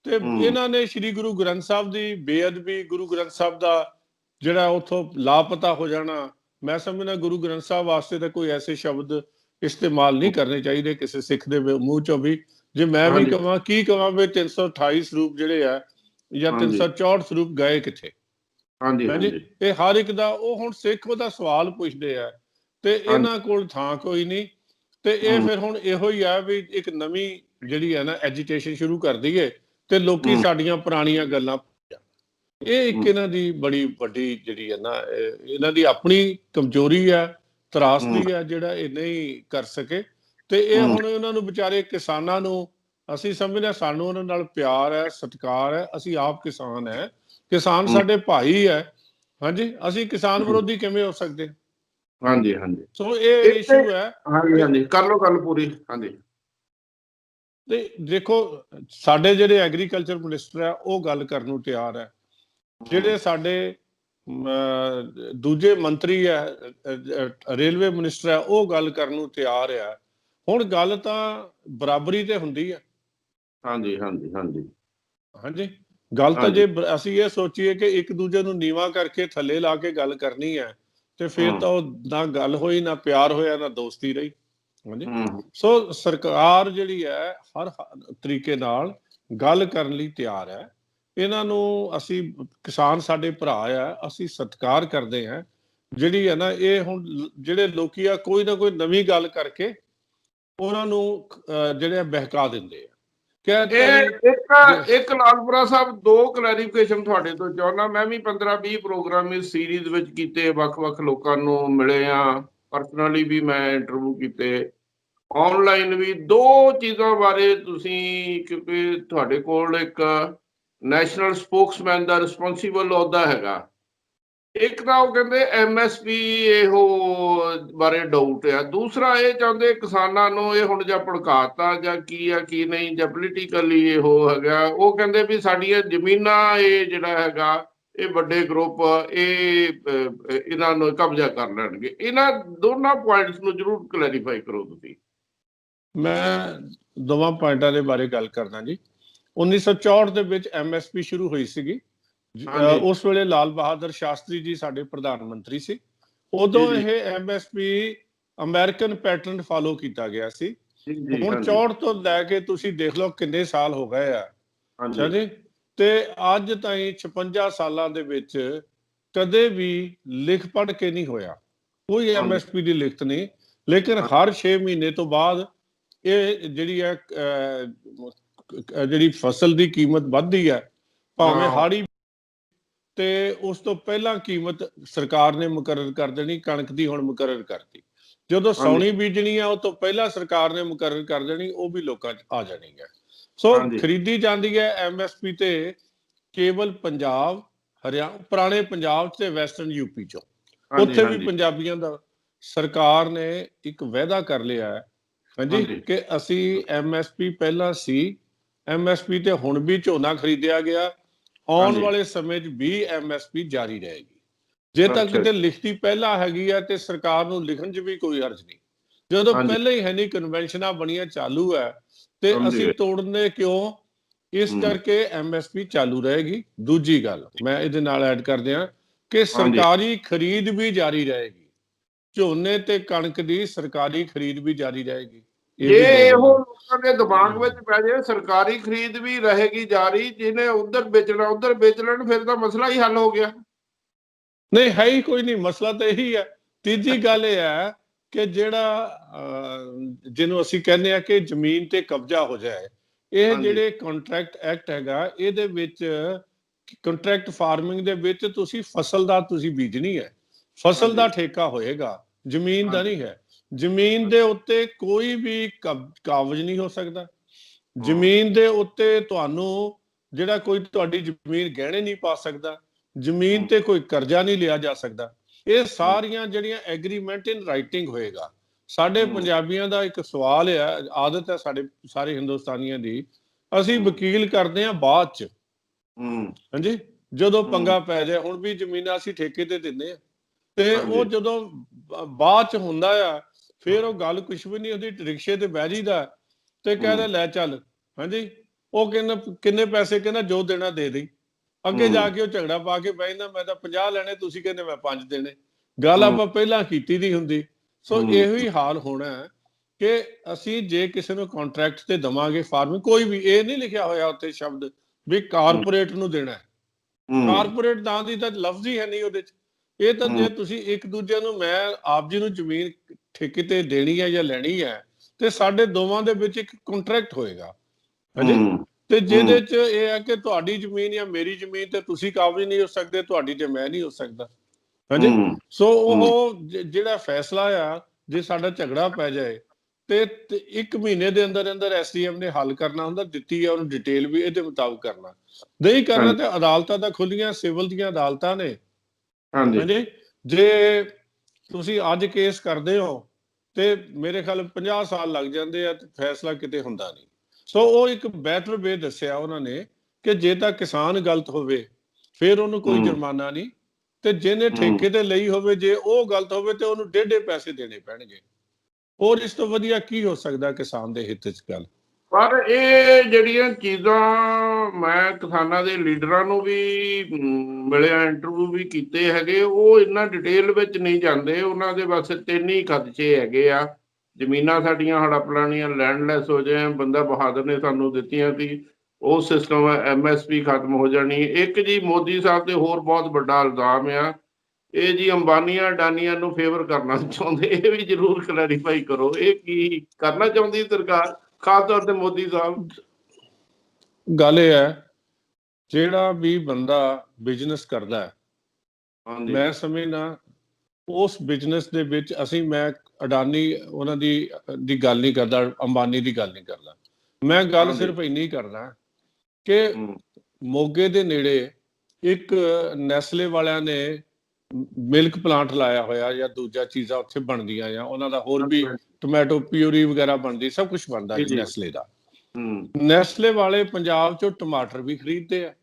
ਤੇ ਇਹਨਾਂ ਨੇ ਸ੍ਰੀ ਗੁਰੂ ਗ੍ਰੰਥ ਸਾਹਿਬ ਦੀ ਬੇਅਦਬੀ, ਗੁਰੂ ਗ੍ਰੰਥ ਸਾਹਿਬ ਦਾ ਜਿਹੜਾ ਉੱਥੋਂ ਲਾਪਤਾ ਹੋ ਜਾਣਾ, ਮੈਂ ਸਮਝਦਾ ਗੁਰੂ ਗ੍ਰੰਥ ਸਾਹਿਬ ਵਾਸਤੇ ਤਾਂ ਕੋਈ ਐਸੇ ਸ਼ਬਦ ਇਸਤੇਮਾਲ ਨਹੀਂ ਕਰਨੇ ਚਾਹੀਦੇ ਕਿਸੇ ਸਿੱਖ ਦੇ ਮੂੰਹ ਚੋਂ ਵੀ। ਜੇ ਮੈਂ ਵੀ ਕਹਾਂ, ਕੀ ਕਹਾਂ ਵੀ 328 ਸਰੂਪ ਜਿਹੜੇ ਆ ਜਾਂ 364 ਸਰੂਪ ਗਏ ਕਿੱਥੇ? ਹਾਂਜੀ, ਇਹ ਹਰ ਇੱਕ ਦਾ ਉਹ ਹੁਣ ਸਿੱਖ ਉਹਦਾ ਸਵਾਲ ਪੁੱਛਦੇ ਆ, ਤੇ ਇਹਨਾਂ ਕੋਲ ਥਾਂ ਕੋਈ ਨਹੀਂ। ਤੇ ਇਹ ਫਿਰ ਹੁਣ ਇਹੋ ਹੀ ਆ ਵੀ ਇੱਕ ਨਵੀਂ ਜਿਹੜੀ ਹੈ ਨਾ ਐਜੀਟੇਸ਼ਨ ਸ਼ੁਰੂ ਕਰ ਦਈਏ, ਤੇ ਲੋਕੀ ਸਾਡੀਆਂ ਪੁਰਾਣੀਆਂ ਗੱਲਾਂ। ਇਹ ਇੱਕ ਇਹਨਾਂ ਦੀ ਬੜੀ ਵੱਡੀ ਜਿਹੜੀ ਹੈ ਨਾ, ਇਹਨਾਂ ਦੀ ਆਪਣੀ ਕਮਜ਼ੋਰੀ ਆ, ਤਰਾਸਦੀ ਆ, ਜਿਹੜਾ ਇਹ ਨਹੀਂ ਕਰ ਸਕੇ। ਤੇ ਇਹ ਹੁਣ ਉਹਨਾਂ ਨੂੰ ਵਿਚਾਰੇ ਕਿਸਾਨਾਂ ਨੂੰ ਅਸੀਂ ਸਮਝਦੇ, ਸਾਨੂੰ ਉਹਨਾਂ ਨਾਲ ਪਿਆਰ ਹੈ, ਸਤਿਕਾਰ ਹੈ, ਅਸੀਂ ਆਪ ਕਿਸਾਨ ਹੈ, ਕਿਸਾਨ ਸਾਡੇ ਭਾਈ ਹੈ। ਹਾਂਜੀ, ਅਸੀਂ ਕਿਸਾਨ ਵਿਰੋਧੀ ਕਿਵੇਂ ਹੋ ਸਕਦੇ? ਹਾਂਜੀ ਹਾਂਜੀ, ਸੋ ਇਹ ਇਸ਼ੂ ਹੈ। ਹਾਂਜੀ ਹਾਂਜੀ, ਕਰ ਲਓ ਗੱਲ ਪੂਰੀ। ਹਾਂਜੀ, ਤੇ ਦੇਖੋ ਸਾਡੇ ਜਿਹੜੇ ਐਗਰੀਕਲਚਰ ਮਿਨਿਸਟਰ ਹੈ ਉਹ ਗੱਲ ਕਰਨ ਨੂੰ ਤਿਆਰ ਹੈ, ਜਿਹੜੇ ਸਾਡੇ ਦੂਜੇ ਮੰਤਰੀ ਹੈ, ਰੇਲਵੇ ਮਿਨਿਸਟਰ ਹੈ, ਉਹ ਗੱਲ ਕਰਨ ਨੂੰ ਤਿਆਰ ਆ। ਹੁਣ ਗੱਲ ਤਾਂ ਬਰਾਬਰੀ ਤੇ ਹੁੰਦੀ ਹੈ। ਹਾਂਜੀ ਹਾਂਜੀ ਹਾਂਜੀ ਹਾਂਜੀ, ਗੱਲ ਤਾਂ ਜੇ ਅਸੀਂ ਇਹ ਸੋਚੀਏ ਕਿ ਇੱਕ ਦੂਜੇ ਨੂੰ ਨੀਵਾਂ ਕਰਕੇ ਥੱਲੇ ਲਾ ਕੇ ਗੱਲ ਕਰਨੀ ਹੈ, ਤੇ ਫਿਰ ਤਾਂ ਉਹ ਨਾ ਗੱਲ ਹੋਈ, ਨਾ ਪਿਆਰ ਹੋਇਆ, ਨਾ ਦੋਸਤੀ ਰਹੀ। ਹਾਂਜੀ, ਸੋ ਸਰਕਾਰ ਜਿਹੜੀ ਹੈ ਹਰ ਤਰੀਕੇ ਨਾਲ ਗੱਲ ਕਰਨ ਲਈ ਤਿਆਰ ਹੈ। ਇਹਨਾਂ ਨੂੰ ਅਸੀਂ, ਕਿਸਾਨ ਸਾਡੇ ਭਰਾ ਆ, ਅਸੀਂ ਸਤਿਕਾਰ ਕਰਦੇ ਹਾਂ। ਜਿਹੜੀ ਹੈ ਨਾ, ਇਹ ਹੁਣ ਜਿਹੜੇ ਲੋਕੀ ਆ ਕੋਈ ਨਾ ਕੋਈ ਨਵੀਂ ਗੱਲ ਕਰਕੇ ਉਹਨਾਂ ਨੂੰ ਜਿਹੜੇ ਬਹਿਕਾ ਦਿੰਦੇ ਆ। ਇੱਕ ਲਾਲਪੁਰਾ ਸਾਹਿਬ, ਦੋ ਕਲੈਰੀਫਿਕੇਸ਼ਨ ਤੁਹਾਡੇ ਤੋਂ ਚਾਹੁੰਦਾ। ਮੈਂ ਵੀ 15-20 ਪ੍ਰੋਗਰਾਮ ਇਸ ਸੀਰੀਜ਼ ਵਿੱਚ ਕੀਤੇ, ਵੱਖ-ਵੱਖ ਲੋਕਾਂ ਨੂੰ ਮਿਲੇ ਆ, ਪਰਸਨਲੀ ਵੀ ਮੈਂ ਇੰਟਰਵਿਊ ਕੀਤੇ, ਆਨਲਾਈਨ ਵੀ। ਦੋ ਚੀਜ਼ਾਂ ਬਾਰੇ ਤੁਸੀਂ, ਕਿਉਂਕਿ ਤੁਹਾਡੇ ਕੋਲ ਇੱਕ ਨੈਸ਼ਨਲ ਸਪੋਕਸਮੈਨ ਦਾ ਰਿਸਪੌਂਸੀਬਲ ਅਹੁਦਾ ਹੈਗਾ, ਇੱਕ ਤਾਂ ਉਹ ਕਹਿੰਦੇ MSP ਇਹੋ ਬਾਰੇ ਡਾਊਟ ਆ, ਦੂਸਰਾ ਇਹ ਚਾਹੁੰਦੇ ਕਿਸਾਨਾਂ ਨੂੰ ਇਹ ਹੁਣ ਜਾਂ ਭੜਕਾਤਾ ਜਾਂ ਕੀ ਆ ਕੀ ਨਹੀਂ, ਜਾਂ ਪੋਲੀਟੀਕਲੀ ਇਹੋ ਹੈਗਾ। ਉਹ ਕਹਿੰਦੇ ਵੀ ਸਾਡੀਆਂ ਜ਼ਮੀਨਾਂ ਇਹ ਜਿਹੜਾ ਹੈਗਾ, ਇਹ ਵੱਡੇ ਗਰੁੱਪ ਇਹਨਾਂ ਨੂੰ ਕਬਜ਼ਾ ਕਰ ਲੈਣਗੇ। ਇਹਨਾਂ ਦੋਨਾਂ ਪੁਆਇੰਟਸ ਨੂੰ ਜ਼ਰੂਰ ਕਲੈਰੀਫਾਈ ਕਰੋ ਤੁਸੀਂ। ਮੈਂ ਦੋਵਾਂ ਪੁਆਇੰਟਾਂ ਦੇ ਬਾਰੇ ਗੱਲ ਕਰਦਾ ਜੀ। 1964 ਦੇ ਵਿੱਚ MSP ਸ਼ੁਰੂ ਹੋਈ ਸੀਗੀ। ਉਸ ਵੇਲੇ ਲਾਲ ਬਹਾਦਰ ਸ਼ਾਸਤਰੀ ਜੀ ਸਾਡੇ ਪ੍ਰਧਾਨ ਮੰਤਰੀ ਸੀ। ਉਦੋਂ ਇਹ MSP ਅਮਰੀਕਨ ਪੈਟਰਨ ਫਾਲੋ ਕੀਤਾ ਗਿਆ ਸੀ। ਹੁਣ 64 ਤੋਂ ਲੈ ਕੇ ਤੁਸੀਂ ਦੇਖ ਲਓ ਕਿੰਨੇ ਸਾਲ ਹੋ ਗਏ ਆ। ਅੱਛਾ ਜੀ, ਤੇ ਅੱਜ ਤਾਈਂ 56 ਸਾਲਾਂ ਦੇ ਵਿੱਚ ਕਦੇ ਵੀ ਲਿਖ ਪੜ੍ਹ ਕੇ ਨਹੀਂ ਹੋਇਆ, ਕੋਈ MSP ਦੀ ਲਿਖਤ ਨਹੀਂ। ਲੇਕਿਨ ਹਰ 6 ਮਹੀਨੇ ਤੋਂ ਬਾਅਦ ਇਹ ਜਿਹੜੀ ਹੈ ਜਿਹੜੀ ਫਸਲ ਦੀ ਕੀਮਤ ਵੱਧਦੀ ਹੈ, ਭਾਵੇਂ ਹਾੜੀ, ਤੇ ਉਸ ਤੋਂ ਪਹਿਲਾਂ ਕੀਮਤ ਸਰਕਾਰ ਨੇ ਮੁਕਰਰ ਕਰ ਦੇਣੀ। ਕਣਕ ਦੀ ਹੁਣ ਮੁਕਰਰ ਕਰਤੀ। ਜਦੋਂ ਸਾਉਣੀ ਬੀਜਣੀ ਆ, ਉਹ ਤੋਂ ਪਹਿਲਾਂ ਸਰਕਾਰ ਨੇ ਮੁਕਰਰ ਕਰ ਦੇਣੀ, ਉਹ ਵੀ ਲੋਕਾਂ 'ਚ ਆ ਜਾਣੀ ਹੈ। ਸੋ ਖਰੀਦੀ ਜਾਂਦੀ ਹੈ MSP ਤੇ ਕੇਵਲ ਪੰਜਾਬ, ਹਰਿਆਣਾ, ਪੁਰਾਣੇ ਪੰਜਾਬ ਤੇ ਵੈਸਟਰਨ UP ਚੋਂ, ਉੱਥੇ ਵੀ ਪੰਜਾਬੀਆਂ ਦਾ। ਸਰਕਾਰ ਨੇ ਇੱਕ ਵਾਅਦਾ ਕਰ ਲਿਆ ਹੈ, ਹਾਂਜੀ, ਕਿ ਅਸੀਂ MSP ਪਹਿਲਾਂ ਸੀ, MSP ਤੇ ਹੁਣ ਵੀ ਝੋਨਾ ਖਰੀਦਿਆ ਗਿਆ, ਆਉਣ ਵਾਲੇ ਸਮੇਂ 'ਚ ਵੀ MSP ਜਾਰੀ ਰਹੇਗੀ। ਜੇ ਤੱਕ ਕਿਤੇ ਲਿਖਤੀ ਪਹਿਲਾਂ ਹੈਗੀ ਆ ਤੇ ਸਰਕਾਰ ਨੂੰ ਲਿਖਣ 'ਚ ਵੀ ਕੋਈ ਹਰਜ ਨਹੀਂ। ਜਦੋਂ ਪਹਿਲਾਂ ਹੀ ਹੈ ਨਹੀਂ, ਕਨਵੈਨਸ਼ਨਾਂ ਬਣੀਆਂ ਚਾਲੂ ਹੈ, ਤੇ ਅਸੀਂ ਤੋੜਨੇ ਕਿਉਂ? ਇਸ ਕਰਕੇ MSP ਚਾਲੂ ਰਹੇਗੀ। ਦੂਜੀ ਗੱਲ ਮੈਂ ਇਹਦੇ ਨਾਲ ਐਡ ਕਰ ਦਿਆਂ ਕਿ ਸਰਕਾਰੀ ਖਰੀਦ ਵੀ ਜਾਰੀ ਰਹੇਗੀ। ਝੋਨੇ ਤੇ ਕਣਕ ਦੀ ਸਰਕਾਰੀ ਖਰੀਦ ਵੀ ਜਾਰੀ ਰਹੇਗੀ। ਇਹੋ ਲੋਕਾਂ ਦੇ ਦਿਮਾਗ ਵਿੱਚ ਪੈ ਜਾਏ ਸਰਕਾਰੀ ਖਰੀਦ ਵੀ ਰਹੇਗੀ ਜਾਰੀ, ਜਿਹਨੇ ਉਧਰ ਵੇਚਣਾ ਉਧਰ ਵੇਚ ਲੈਣ, ਫਿਰ ਤਾਂ ਮਸਲਾ ਹੀ ਹੱਲ ਹੋ ਗਿਆ। ਨਹੀਂ, ਹੈ ਹੀ ਕੋਈ ਨਹੀਂ, ਮਸਲਾ ਤਾਂ ਇਹੀ ਹੈ। ਤੀਜੀ ਗੱਲ ਇਹ ਹੈ ਕਿ ਜਿਹੜਾ ਜਿਹਨੂੰ ਅਸੀਂ ਕਹਿੰਦੇ ਆ ਕਿ ਜ਼ਮੀਨ ਤੇ ਕਬਜ਼ਾ ਹੋ ਜਾਏ, ਇਹ ਜਿਹੜੇ ਕੰਟਰੈਕਟ ਐਕਟ ਹੈਗਾ, ਇਹਦੇ ਵਿੱਚ ਕੰਟਰੈਕਟ ਫਾਰਮਿੰਗ ਦੇ ਵਿੱਚ ਤੁਸੀਂ ਫਸਲ ਦਾ ਤੁਸੀਂ ਬੀਜਣੀ ਹੈ, ਫਸਲ ਦਾ ਠੇਕਾ ਹੋਏਗਾ, ਜ਼ਮੀਨ ਦਾ ਨਹੀਂ ਹੈ। ਜ਼ਮੀਨ ਦੇ ਉੱਤੇ ਕੋਈ ਵੀ ਕਾਬਜ਼ ਨਹੀਂ ਹੋ ਸਕਦਾ। ਜ਼ਮੀਨ ਦੇ ਉੱਤੇ ਤੁਹਾਨੂੰ ਜਿਹੜਾ ਕੋਈ ਤੁਹਾਡੀ ਜ਼ਮੀਨ ਗਹਿਣੇ ਨਹੀਂ ਪਾ ਸਕਦਾ, ਜ਼ਮੀਨ ਤੇ ਕੋਈ ਕਰਜ਼ਾ ਨਹੀਂ ਲਿਆ ਜਾ ਸਕਦਾ। ਇਹ ਸਾਰੀਆਂ ਜਿਹੜੀਆਂ ਐਗਰੀਮੈਂਟ ਇਨ ਰਾਈਟਿੰਗ ਹੋਏਗਾ। ਸਾਡੇ ਪੰਜਾਬੀਆਂ ਦਾ ਇੱਕ ਸਵਾਲ ਹੈ, ਆਦਤ ਹੈ ਸਾਡੇ ਸਾਰੇ ਹਿੰਦੁਸਤਾਨੀਆਂ ਦੀ, ਅਸੀਂ ਵਕੀਲ ਕਰਦੇ ਹਾਂ ਬਾਅਦ ਚ। ਹਾਂਜੀ, ਜਦੋਂ ਪੰਗਾ ਪੈ ਜਾਏ, ਹੁਣ ਵੀ ਜ਼ਮੀਨਾਂ ਅਸੀਂ ਠੇਕੇ ਤੇ ਦਿੰਦੇ ਆ, ਤੇ ਉਹ ਜਦੋਂ ਬਾਅਦ ਚ ਹੁੰਦਾ ਆ, ਫਿਰ ਉਹ ਗੱਲ ਕੁਛ ਵੀ ਨਹੀਂ ਹੁੰਦੀ। ਰਿਕਸ਼ੇ ਤੇ ਬਹਿ ਜੀਦਾ ਤੇ ਕਹਿੰਦਾ ਲੈ ਚੱਲ, ਹਾਂਜੀ, ਉਹ ਕਹਿੰਦਾ ਕਿੰਨੇ ਪੈਸੇ, ਕਹਿੰਦਾ ਜੋ ਦੇਣਾ ਦੇ ਦੇ। ਅੱਗੇ ਜਾ ਕੇ ਉਹ ਝਗੜਾ ਪਾ ਕੇ ਬਹਿ ਜਾਂਦਾ, ਮੈਂ ਤਾਂ 50 ਲੈਣੇ, ਤੁਸੀਂ ਕਹਿੰਦੇ ਮੈਂ 5 ਦੇਣੇ। ਗੱਲ ਆਪਾਂ ਪਹਿਲਾਂ ਕੀਤੀ ਦੀ ਹੁੰਦੀ। ਸੋ ਇਹੋ ਹੀ ਹਾਲ ਹੋਣਾ ਹੈ ਕਿ ਅਸੀਂ ਜੇ ਕਿਸੇ ਨੂੰ ਕੰਟਰੈਕਟ ਤੇ ਦਵਾਂਗੇ ਫਾਰਮਿੰਗ, ਕੋਈ ਵੀ, ਇਹ ਨਹੀਂ ਲਿਖਿਆ ਹੋਇਆ ਉੱਥੇ ਸ਼ਬਦ ਵੀ ਕਾਰਪੋਰੇਟ ਨੂੰ ਦੇਣਾ। ਕਾਰਪੋਰੇਟ ਨਾਂ ਦੀ ਤਾਂ ਲਫ਼ਜ਼ ਹੀ ਹੈ ਨਹੀਂ ਉਹਦੇ ਚ। ਇਹ ਤਾਂ ਜੇ ਤੁਸੀਂ ਇੱਕ ਦੂਜੇ ਨੂੰ, ਮੈਂ ਆਪ ਜੀ ਨੂੰ ਜ਼ਮੀਨ ਠੇਕੇ ਤੇ ਦੇਣੀ ਹੈ ਜਾਂ ਲੈਣੀ ਹੈ, ਤੇ ਸਾਡੇ ਦੋਵਾਂ ਦੇ ਵਿੱਚ ਇੱਕ ਕੰਟਰੈਕਟ ਹੋਏਗਾ, ਹਾਂਜੀ, ਤੇ ਜਿਹਦੇ ਚ ਇਹ ਹੈ ਕਿ ਤੁਹਾਡੀ ਜ਼ਮੀਨ ਜਾਂ ਮੇਰੀ ਜ਼ਮੀਨ ਤੇ ਤੁਸੀਂ ਕਾਬਜ਼ ਨਹੀਂ ਹੋ ਸਕਦੇ, ਤੁਹਾਡੀ ਤੇ ਮੈਂ ਨਹੀਂ ਹੋ ਸਕਦਾ, ਹਾਂਜੀ। ਸੋ ਉਹ ਜਿਹੜਾ ਫੈਸਲਾ ਆ, ਜੇ ਸਾਡਾ ਝਗੜਾ ਪੈ ਜਾਏ ਤੇ 1 ਮਹੀਨੇ ਦੇ ਅੰਦਰ ਅੰਦਰ ਐਸਡੀਐਮ ਨੇ ਹੱਲ ਕਰਨਾ ਹੁੰਦਾ, ਦਿੱਤੀ ਹੈ ਉਹਨੂੰ ਡਿਟੇਲ ਵੀ, ਇਹਦੇ ਮੁਤਾਬਕ ਕਰਨਾ। ਨਹੀਂ ਕਰਨਾ ਤੇ ਅਦਾਲਤਾਂ ਤਾਂ ਖੁੱਲੀਆਂ, ਸਿਵਲ ਦੀਆਂ ਅਦਾਲਤਾਂ ਨੇ, ਹਾਂਜੀ। ਜੇ ਤੁਸੀਂ ਅੱਜ ਕੇਸ ਕਰਦੇ ਹੋ ਤੇ ਮੇਰੇ ਖਿਆਲ 50 ਸਾਲ ਲੱਗ ਜਾਂਦੇ ਆ ਤੇ ਫੈਸਲਾ ਕਿਤੇ ਹੁੰਦਾ ਨਹੀਂ। ਸੋ ਉਹ ਇੱਕ ਬੈਟਰ ਵੇ ਦੱਸਿਆ ਉਹਨਾਂ ਨੇ ਕਿ ਜੇ ਤਾਂ ਕਿਸਾਨ ਗਲਤ ਹੋਵੇ ਫਿਰ ਉਹਨੂੰ ਕੋਈ ਜੁਰਮਾਨਾ ਨਹੀਂ, ਤੇ ਜਿਹਨੇ ਠੇਕੇ ਤੇ ਲਈ ਹੋਵੇ ਜੇ ਉਹ ਗਲਤ ਹੋਵੇ ਤੇ ਉਹਨੂੰ 1.5 ਪੈਸੇ ਦੇਣੇ ਪੈਣਗੇ। ਹੋਰ ਇਸ ਤੋਂ ਵਧੀਆ ਕੀ ਹੋ ਸਕਦਾ ਕਿਸਾਨ ਦੇ ਹਿੱਤ 'ਚ ਗੱਲ। ਪਰ ਇਹ ਜਿਹੜੀਆਂ ਚੀਜ਼ਾਂ, ਮੈਂ ਕਿਸਾਨਾਂ ਦੇ ਲੀਡਰਾਂ ਨੂੰ ਵੀ ਮਿਲਿਆ, ਇੰਟਰਵਿਊ ਵੀ ਕੀਤੇ ਹੈਗੇ, ਉਹ ਇੰਨਾ ਡਿਟੇਲ ਵਿੱਚ ਨਹੀਂ ਜਾਂਦੇ। ਉਹਨਾਂ ਦੇ ਬਸ 3 ਹੀ ਖਦਸ਼ੇ ਹੈਗੇ ਆ, ਜ਼ਮੀਨਾਂ ਸਾਡੀਆਂ ਹੜਪ ਲੈਣੀਆਂ, ਲੈਂਡਲੈਸ ਹੋ ਜਾਏ, ਬੰਦਾ ਬਹਾਦਰ ਨੇ ਸਾਨੂੰ ਦਿੱਤੀਆਂ ਸੀ, ਉਹ ਸਿਸਟਮ MSP ਖਤਮ ਹੋ ਜਾਣੀ। ਇੱਕ ਜੀ ਮੋਦੀ ਸਾਹਿਬ ਤੇ ਹੋਰ ਬਹੁਤ ਵੱਡਾ ਇਲਜ਼ਾਮ ਆ, ਇਹ ਜੀ ਅੰਬਾਨੀਆਂ ਅਡਾਨੀਆਂ ਨੂੰ ਫੇਵਰ ਕਰਨਾ ਚਾਹੁੰਦੇ। ਇਹ ਵੀ ਜ਼ਰੂਰ ਕਲੈਰੀਫਾਈ ਕਰੋ, ਇਹ ਕੀ ਕਰਨਾ ਚਾਹੁੰਦੀ ਸਰਕਾਰ, ਖਾਸ ਤੌਰ ਤੇ ਮੋਦੀ ਸਾਹਿਬ। ਗੱਲ ਇਹ ਹੈ, ਜਿਹੜਾ ਵੀ ਬੰਦਾ ਬਿਜ਼ਨਸ ਕਰਦਾ ਹੈ, ਮੈਂ ਸਮਝਦਾ ਉਸ ਬਿਜ਼ਨਸ ਦੇ ਵਿੱਚ ਮੈਂ ਅਡਾਨੀ ਉਹਨਾਂ ਦੀ ਗੱਲ ਨਹੀਂ ਕਰਦਾ, ਅੰਬਾਨੀ ਦੀ ਗੱਲ ਨਹੀਂ ਕਰਦਾ। ਮੈਂ ਗੱਲ ਸਿਰਫ ਇੰਨੀ ਕਰਦਾ ਕਿ ਮੋਗੇ ਦੇ ਨੇੜੇ ਇੱਕ ਨੈਸਲੇ ਵਾਲਿਆਂ ਨੇ ਮਿਲਕ ਪਲਾਂਟ ਲਾਇਆ ਹੋਇਆ, ਜਾਂ ਦੂਜਾ ਚੀਜ਼ਾਂ ਉੱਥੇ ਬਣਦੀਆਂ ਆ ਉਹਨਾਂ ਦਾ, ਹੋਰ ਵੀ ਟੋਮੈਟੋ ਪਿਊਰੀ ਵਗੈਰਾ ਬਣਦੀ, ਸਭ ਕੁਝ ਬਣਦਾ ਜੀ ਨੈਸਲੇ ਦਾ। ਨੈਸਲੇ ਵਾਲੇ ਪੰਜਾਬ ਚੋਂ ਟਮਾਟਰ ਵੀ ਖਰੀਦਦੇ ਆ,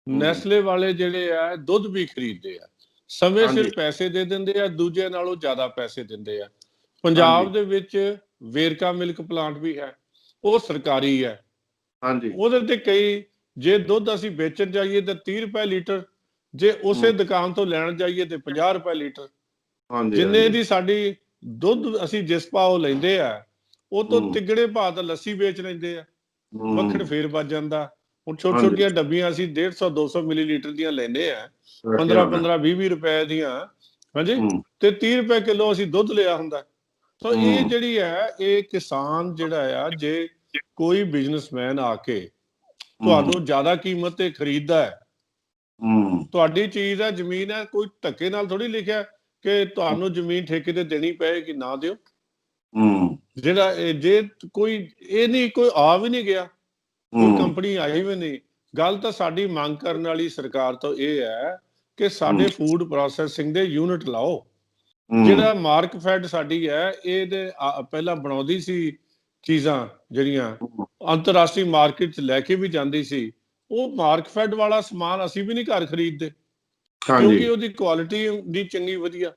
ਨੈਸਲੇ ਵਾਲੇ ਜਿਹੜੇ ਆ ਦੁੱਧ ਵੀ ਖਰੀਦਦੇ ਆ, ਸਮੇਂ ਸਿਰ ਪੈਸੇ ਦੇ ਦਿੰਦੇ ਆ, ਦੂਜੇ ਨਾਲੋਂ ਜ਼ਿਆਦਾ ਪੈਸੇ ਦਿੰਦੇ ਆ। ਪੰਜਾਬ ਦੇ ਵਿੱਚ ਵੇਰਕਾ ਮਿਲਕ ਪਲਾਂਟ ਵੀ ਹੈ, ਉਹ ਸਰਕਾਰੀ ਹੈ, ਉਹਦੇ ਤੇ ਕਈ, ਜੇ ਦੁੱਧ ਅਸੀਂ ਵੇਚਣ ਜਾਈਏ ਤਾਂ 30 ਰੁਪਏ ਲੀਟਰ, ਜੇ ਉਸੇ ਦੁਕਾਨ ਤੋਂ ਲੈਣ ਜਾਈਏ ਤੇ 50 ਰੁਪਏ ਲੀਟਰ। ਜਿੰਨੇ ਦੀ ਸਾਡੀ ਦੁੱਧ ਅਸੀਂ ਜਿਸ ਭਾਅ ਲੈਂਦੇ ਆ, ਉਹ ਤੋਂ ਤਿੱਗੜੇ ਭਾਅ ਦਾ ਲੱਸੀ ਵੇਚ ਲੈਂਦੇ ਆ, ਮੱਖਣ ਫੇਰ ਵੱਜ ਜਾਂਦਾ। ਹੁਣ ਛੋਟੀ ਛੋਟੀਆਂ ਡੱਬੀਆਂ ਅਸੀਂ 150 200 ਮਿਲੀਲੀਟਰ ਦੀਆਂ ਲੈਂਦੇ ਆ, 15 20 ਰੁਪਏ ਦੀਆਂ, ਹਾਂਜੀ, ਤੇ 30 ਰੁਪਏ ਕਿਲੋ ਅਸੀਂ ਦੁੱਧ ਲਿਆ ਹੁੰਦਾ। ਤਾਂ ਇਹ ਜਿਹੜੀ ਹੈ, ਇਹ ਕਿਸਾਨ ਜਿਹੜਾ ਆ, ਜੇ ਕੋਈ ਬਿਜ਼ਨਸਮੈਨ ਆ ਕੇ ਤੁਹਾਨੂੰ ਜ਼ਿਆਦਾ ਕੀਮਤ ਤੇ ਖਰੀਦਦਾ ਹੈ, ਤੁਹਾਡੀ ਚੀਜ਼ ਹੈ, ਜ਼ਮੀਨ ਹੈ, ਕੋਈ ਧੱਕੇ ਨਾਲ ਥੋੜੀ ਲਿਖਿਆ ਕਿ ਤੁਹਾਨੂੰ ਜ਼ਮੀਨ ਠੇਕੇ ਤੇ ਦੇਣੀ ਪਏਗੀ, ਨਾ ਦਿਓ। ਜਿਹੜਾ ਜੇ ਕੋਈ ਇਹ ਨਹੀਂ, ਕੋਈ ਆ ਵੀ ਨਹੀਂ ਗਿਆ, ਕੋਈ ਕੰਪਨੀ ਆਈ ਵੀ ਨਹੀਂ। ਗੱਲ ਤਾਂ ਸਾਡੀ ਮੰਗ ਕਰਨ ਵਾਲੀ ਸਰਕਾਰ ਤੋਂ ਇਹ ਹੈ ਕਿ ਸਾਡੇ ਫੂਡ ਪ੍ਰੋਸੈਸਿੰਗ ਦੇ ਯੂਨਿਟ ਲਾਓ। ਜਿਹੜਾ ਮਾਰਕਫੈਡ ਸਾਡੀ ਹੈ, ਇਹਦੇ ਪਹਿਲਾਂ ਬਣਾਉਂਦੀ ਸੀ ਚੀਜ਼ਾਂ ਜਿਹੜੀਆਂ ਅੰਤਰਰਾਸ਼ਟਰੀ ਮਾਰਕੀਟ 'ਚ ਲੈ ਕੇ ਵੀ ਜਾਂਦੀ ਸੀ, ਉਹ ਮਾਰਕਫੈਡ ਵਾਲਾ ਸਮਾਨ ਅਸੀਂ ਵੀ ਨਹੀਂ ਘਰ ਖਰੀਦਦੇ, ਕਿਉਂਕਿ ਉਹਦੀ ਕੁਆਲਿਟੀ ਦੀ ਚੰਗੀ ਵਧੀਆ।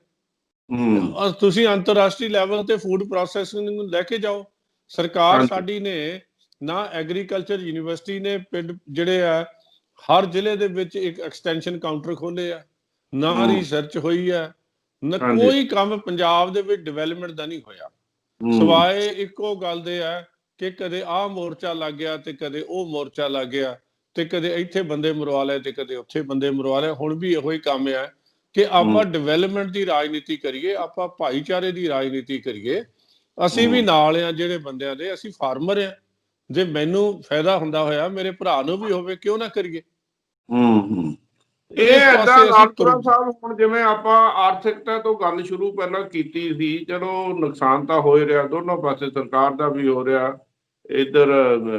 ਤੁਸੀਂ ਅੰਤਰਰਾਸ਼ਟਰੀ ਲੈਵਲ ਤੇ ਫੂਡ ਪ੍ਰੋਸੈਸਿੰਗ ਨੂੰ ਲੈ ਕੇ ਜਾਓ। ਸਰਕਾਰ ਸਾਡੀ ਨੇ ਨਾ ਐਗਰੀਕਲਚਰ ਯੂਨੀਵਰਸਿਟੀ ਨੇ ਪਿੰਡ ਜਿਹੜੇ ਆ ਹਰ ਜ਼ਿਲ੍ਹੇ ਦੇ ਵਿੱਚ ਇੱਕ ਐਕਸਟੈਂਸ਼ਨ ਕਾਊਂਟਰ ਖੋਲੇ ਆ, ਨਾ ਰਿਸਰਚ ਹੋਈ ਹੈ, ਨਾ ਕੋਈ ਕੰਮ ਪੰਜਾਬ ਦੇ ਵਿੱਚ ਡਿਵੈਲਪਮੈਂਟ ਦਾ ਨਹੀਂ ਹੋਇਆ, ਸਿਵਾਏ ਇੱਕੋ ਗੱਲ ਦੇ ਆ ਕਿ ਕਦੇ ਆਹ ਮੋਰਚਾ ਲੱਗ ਗਿਆ ਤੇ ਕਦੇ ਉਹ ਮੋਰਚਾ ਲੱਗ ਗਿਆ, ਤੇ ਕਦੇ ਇੱਥੇ ਬੰਦੇ ਮਰਵਾ ਲਏ ਤੇ ਕਦੇ ਉੱਥੇ ਬੰਦੇ ਮਰਵਾ ਲਏ। ਹੁਣ ਵੀ ਇਹੋ ਹੀ ਕੰਮ ਆ ਕਿ ਆਪਾਂ ਡਿਵੈਲਪਮੈਂਟ ਦੀ ਰਾਜਨੀਤੀ ਕਰੀਏ, ਆਪਾਂ ਭਾਈਚਾਰੇ ਦੀ ਰਾਜਨੀਤੀ ਕਰੀਏ। ਅਸੀਂ ਵੀ ਨਾਲ ਆ ਜਿਹੜੇ ਬੰਦਿਆਂ ਦੇ, ਅਸੀਂ ਫਾਰਮਰ ਆ। ਜੇ ਮੈਨੂੰ ਫਾਇਦਾ ਹੁੰਦਾ ਹੋਇਆ ਮੇਰੇ ਭਰਾ ਨੂੰ ਵੀ ਹੋਵੇ, ਕਿਉਂ ਨਾ ਕਰੀਏ। ਇਹ ਏਦਾਂ ਰਾਜਪੁਰਾ ਸਾਹਿਬ, ਹੁਣ ਜਿਵੇਂ ਆਪਾਂ ਆਰਥਿਕਤਾ ਤੋਂ ਗੱਲ ਸ਼ੁਰੂ ਪਹਿਲਾਂ ਕੀਤੀ ਸੀ, ਚਲੋ ਨੁਕਸਾਨ ਤਾਂ ਹੋ ਹੀ ਰਿਹਾ ਦੋਨੋਂ ਪਾਸੇ, ਸਰਕਾਰ ਦਾ ਵੀ ਹੋ ਰਿਹਾ, ਇੱਧਰ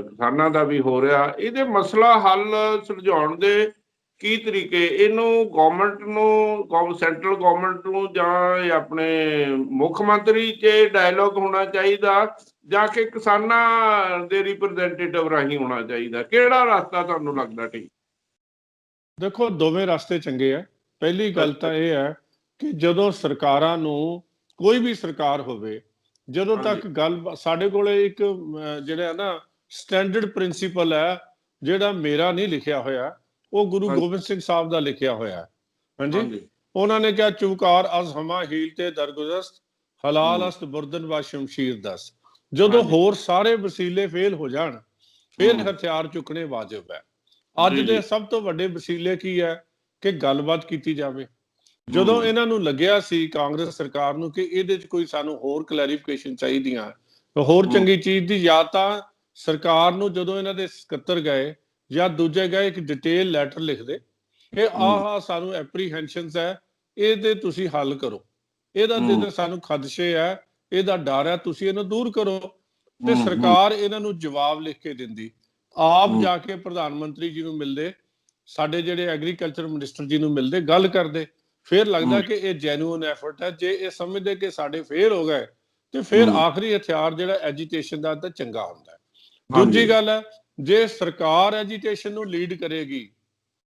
ਕਿਸਾਨਾਂ ਦਾ ਵੀ ਹੋ ਰਿਹਾ। ਇਹਦੇ ਮਸਲਾ ਹੱਲ ਸੁਲਝਾਉਣ ਦੇ ਕੀ ਤਰੀਕੇ? ਇਹਨੂੰ ਗਵਰਨਮੈਂਟ ਨੂੰ, ਸੈਂਟਰਲ ਗਵਰਨਮੈਂਟ ਨੂੰ ਜਾਂ ਆਪਣੇ ਮੁੱਖ ਮੰਤਰੀ 'ਚ ਡਾਇਲੋਗ ਹੋਣਾ ਚਾਹੀਦਾ, ਜਾਂ ਕਿ ਕਿਸਾਨਾਂ ਦੇ ਰਿਪਰੈਜ਼ੈਂਟੇਟਿਵ ਰਾਹੀਂ ਹੋਣਾ ਚਾਹੀਦਾ? ਕਿਹੜਾ ਰਸਤਾ ਤੁਹਾਨੂੰ ਲੱਗਦਾ ਠੀਕ? ਦੇਖੋ, ਦੋਵੇਂ ਰਸਤੇ ਚੰਗੇ ਆ। ਪਹਿਲੀ ਗੱਲ ਤਾਂ ਇਹ ਹੈ ਕਿ ਜਦੋਂ ਸਰਕਾਰਾਂ ਨੂੰ, ਕੋਈ ਵੀ ਸਰਕਾਰ ਹੋਵੇ, ਜਦੋਂ ਤੱਕ ਗੱਲ, ਸਾਡੇ ਕੋਲੇ ਇੱਕ ਜਿਹੜਾ ਨਾ ਸਟੈਂਡਰਡ ਪ੍ਰਿੰਸੀਪਲ ਹੈ, ਜਿਹੜਾ ਮੇਰਾ ਨਹੀਂ ਲਿਖਿਆ ਹੋਇਆ, ਉਹ ਗੁਰੂ ਗੋਬਿੰਦ ਸਿੰਘ ਸਾਹਿਬ ਦਾ ਲਿਖਿਆ ਹੋਇਆ ਹੈ। ਹਾਂਜੀ, ਉਹਨਾਂ ਨੇ ਕਿਹਾ, ਚੁਕਾਰ ਅਜ਼ ਹਮਾ ਹੀਲ ਤੇ ਦਰਗੁਜ਼ਸ਼ਤ, ਹਲਾਲ ਅਸਤ ਬੁਰਦਨ ਵਾ ਸ਼ਮਸ਼ੀਰ ਦਸ। ਜਦੋਂ ਹੋਰ ਸਾਰੇ ਵਸੀਲੇ ਫੇਲ ਹੋ ਜਾਣ, ਫਿਰ ਹਥਿਆਰ ਚੁੱਕਣੇ ਵਾਜਬ ਹੈ। ਅੱਜ ਦੇ ਸਭ ਤੋਂ ਵੱਡੇ ਵਸੀਲੇ ਕੀ ਹੈ? ਕਿ ਗੱਲਬਾਤ ਕੀਤੀ ਜਾਵੇ। ਜਦੋਂ ਇਹਨਾਂ ਨੂੰ ਲੱਗਿਆ ਸੀ, ਕਾਂਗਰਸ ਸਰਕਾਰ ਨੂੰ, ਕਿ ਇਹਦੇ 'ਚ ਕੋਈ ਸਾਨੂੰ ਹੋਰ ਕਲੈਰੀਫਿਕੇਸ਼ਨ ਚਾਹੀਦੀਆਂ, ਹੋਰ ਚੰਗੀ ਚੀਜ਼ ਦੀ, ਜਾਂ ਤਾਂ ਸਰਕਾਰ ਨੂੰ ਜਦੋਂ ਇਹਨਾਂ ਦੇ ਸਕੱਤਰ ਗਏ ਜਾਂ ਦੂਜੇ ਗਏ, ਇੱਕ ਡਿਟੇਲ ਲੈਟਰ ਲਿਖਦੇ ਕਿ ਆਹ ਸਾਨੂੰ ਐਪਰੀਹੈਂਸ਼ਨਸ ਹੈ, ਇਹਦੇ ਤੁਸੀਂ ਹੱਲ ਕਰੋ, ਇਹਦਾ ਜਿਹੜੇ ਸਾਨੂੰ ਖਦਸ਼ੇ ਹੈ, ਇਹਦਾ ਡਰ ਹੈ, ਤੁਸੀਂ ਇਹਨੂੰ ਦੂਰ ਕਰੋ। ਤੇ ਸਰਕਾਰ ਇਹਨਾਂ ਨੂੰ ਜਵਾਬ ਲਿਖ ਕੇ ਦਿੰਦੀ, ਆਪ ਜਾ ਕੇ ਪ੍ਰਧਾਨ ਮੰਤਰੀ ਜੀ ਨੂੰ ਮਿਲਦੇ, ਸਾਡੇ ਜਿਹੜੇ ਐਗਰੀਕਲਚਰ ਮਿਨਿਸਟਰ ਜੀ ਨੂੰ ਮਿਲਦੇ, ਗੱਲ ਕਰਦੇ। ਫਿਰ ਲੱਗਦਾ ਕਿ ਇਹ ਜੈਨੂਅਨ ਐਫਰਟ ਹੈ। ਜੇ ਇਹ ਸਮਝਦੇ ਕਿ ਸਾਡੇ ਫੇਲ ਹੋ ਗਏ, ਤੇ ਫਿਰ ਆਖਰੀ ਹਥਿਆਰ ਜਿਹੜਾ ਐਜੀਟੇਸ਼ਨ ਦਾ, ਤਾਂ ਚੰਗਾ ਹੁੰਦਾ ਹੈ। ਦੂਜੀ ਗੱਲ ਹੈ, ਜੇ ਸਰਕਾਰ ਐਜੀਟੇਸ਼ਨ ਨੂੰ ਲੀਡ ਕਰੇਗੀ,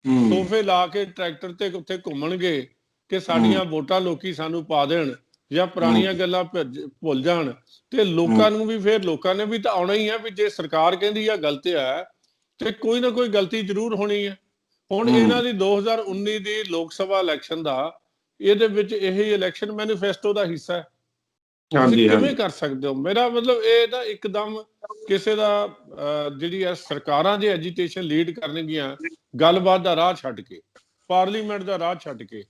ਸੋਫੇ ਲਾ ਕੇ ਟਰੈਕਟਰ ਤੇ ਉੱਥੇ ਘੁੰਮਣਗੇ ਕਿ ਸਾਡੀਆਂ ਵੋਟਾਂ ਲੋਕੀ ਸਾਨੂੰ ਪਾ ਦੇਣ, ਜਾਂ ਪੁਰਾਣੀਆਂ ਗੱਲਾਂ ਭੁੱਲ ਜਾਣ, ਤੇ ਲੋਕਾਂ ਨੂੰ ਵੀ, ਫਿਰ ਲੋਕਾਂ ਨੇ ਵੀ ਤਾਂ ਆਉਣਾ ਹੀ ਹੈ ਵੀ ਜੇ ਸਰਕਾਰ ਕਹਿੰਦੀ ਆ ਗਲਤ ਹੈ, ਤੇ ਕੋਈ ਨਾ ਕੋਈ ਗਲਤੀ ਜ਼ਰੂਰ ਹੋਣੀ ਹੈ। ਹੁਣ ਇਹਨਾਂ ਦੀ 2019 ਦੀ ਲੋਕ ਸਭਾ ਇਲੈਕਸ਼ਨ ਦਾ, ਇਹਦੇ ਵਿੱਚ ਇਹ ਇਲੈਕਸ਼ਨ ਮੈਨੀਫੈਸਟੋ ਦਾ ਹਿੱਸਾ ਹੈ। ਤੁਸੀਂ ਕਿਵੇਂ ਕਰ ਸਕਦੇ ਹੋ? ਮੇਰਾ ਮਤਲਬ ਇਹ ਤਾਂ ਇੱਕਦਮ ਕਿਸੇ ਦਾ, ਜਿਹੜੀ ਹੈ ਸਰਕਾਰਾਂ ਜੇ ਐਜੀਟੇਸ਼ਨ ਲੀਡ ਕਰਨਗੀਆਂ, ਗੱਲਬਾਤ ਦਾ ਰਾਹ ਛੱਡ ਕੇ, ਪਾਰਲੀਮੈਂਟ ਦਾ ਰਾਹ ਛੱਡ ਕੇ,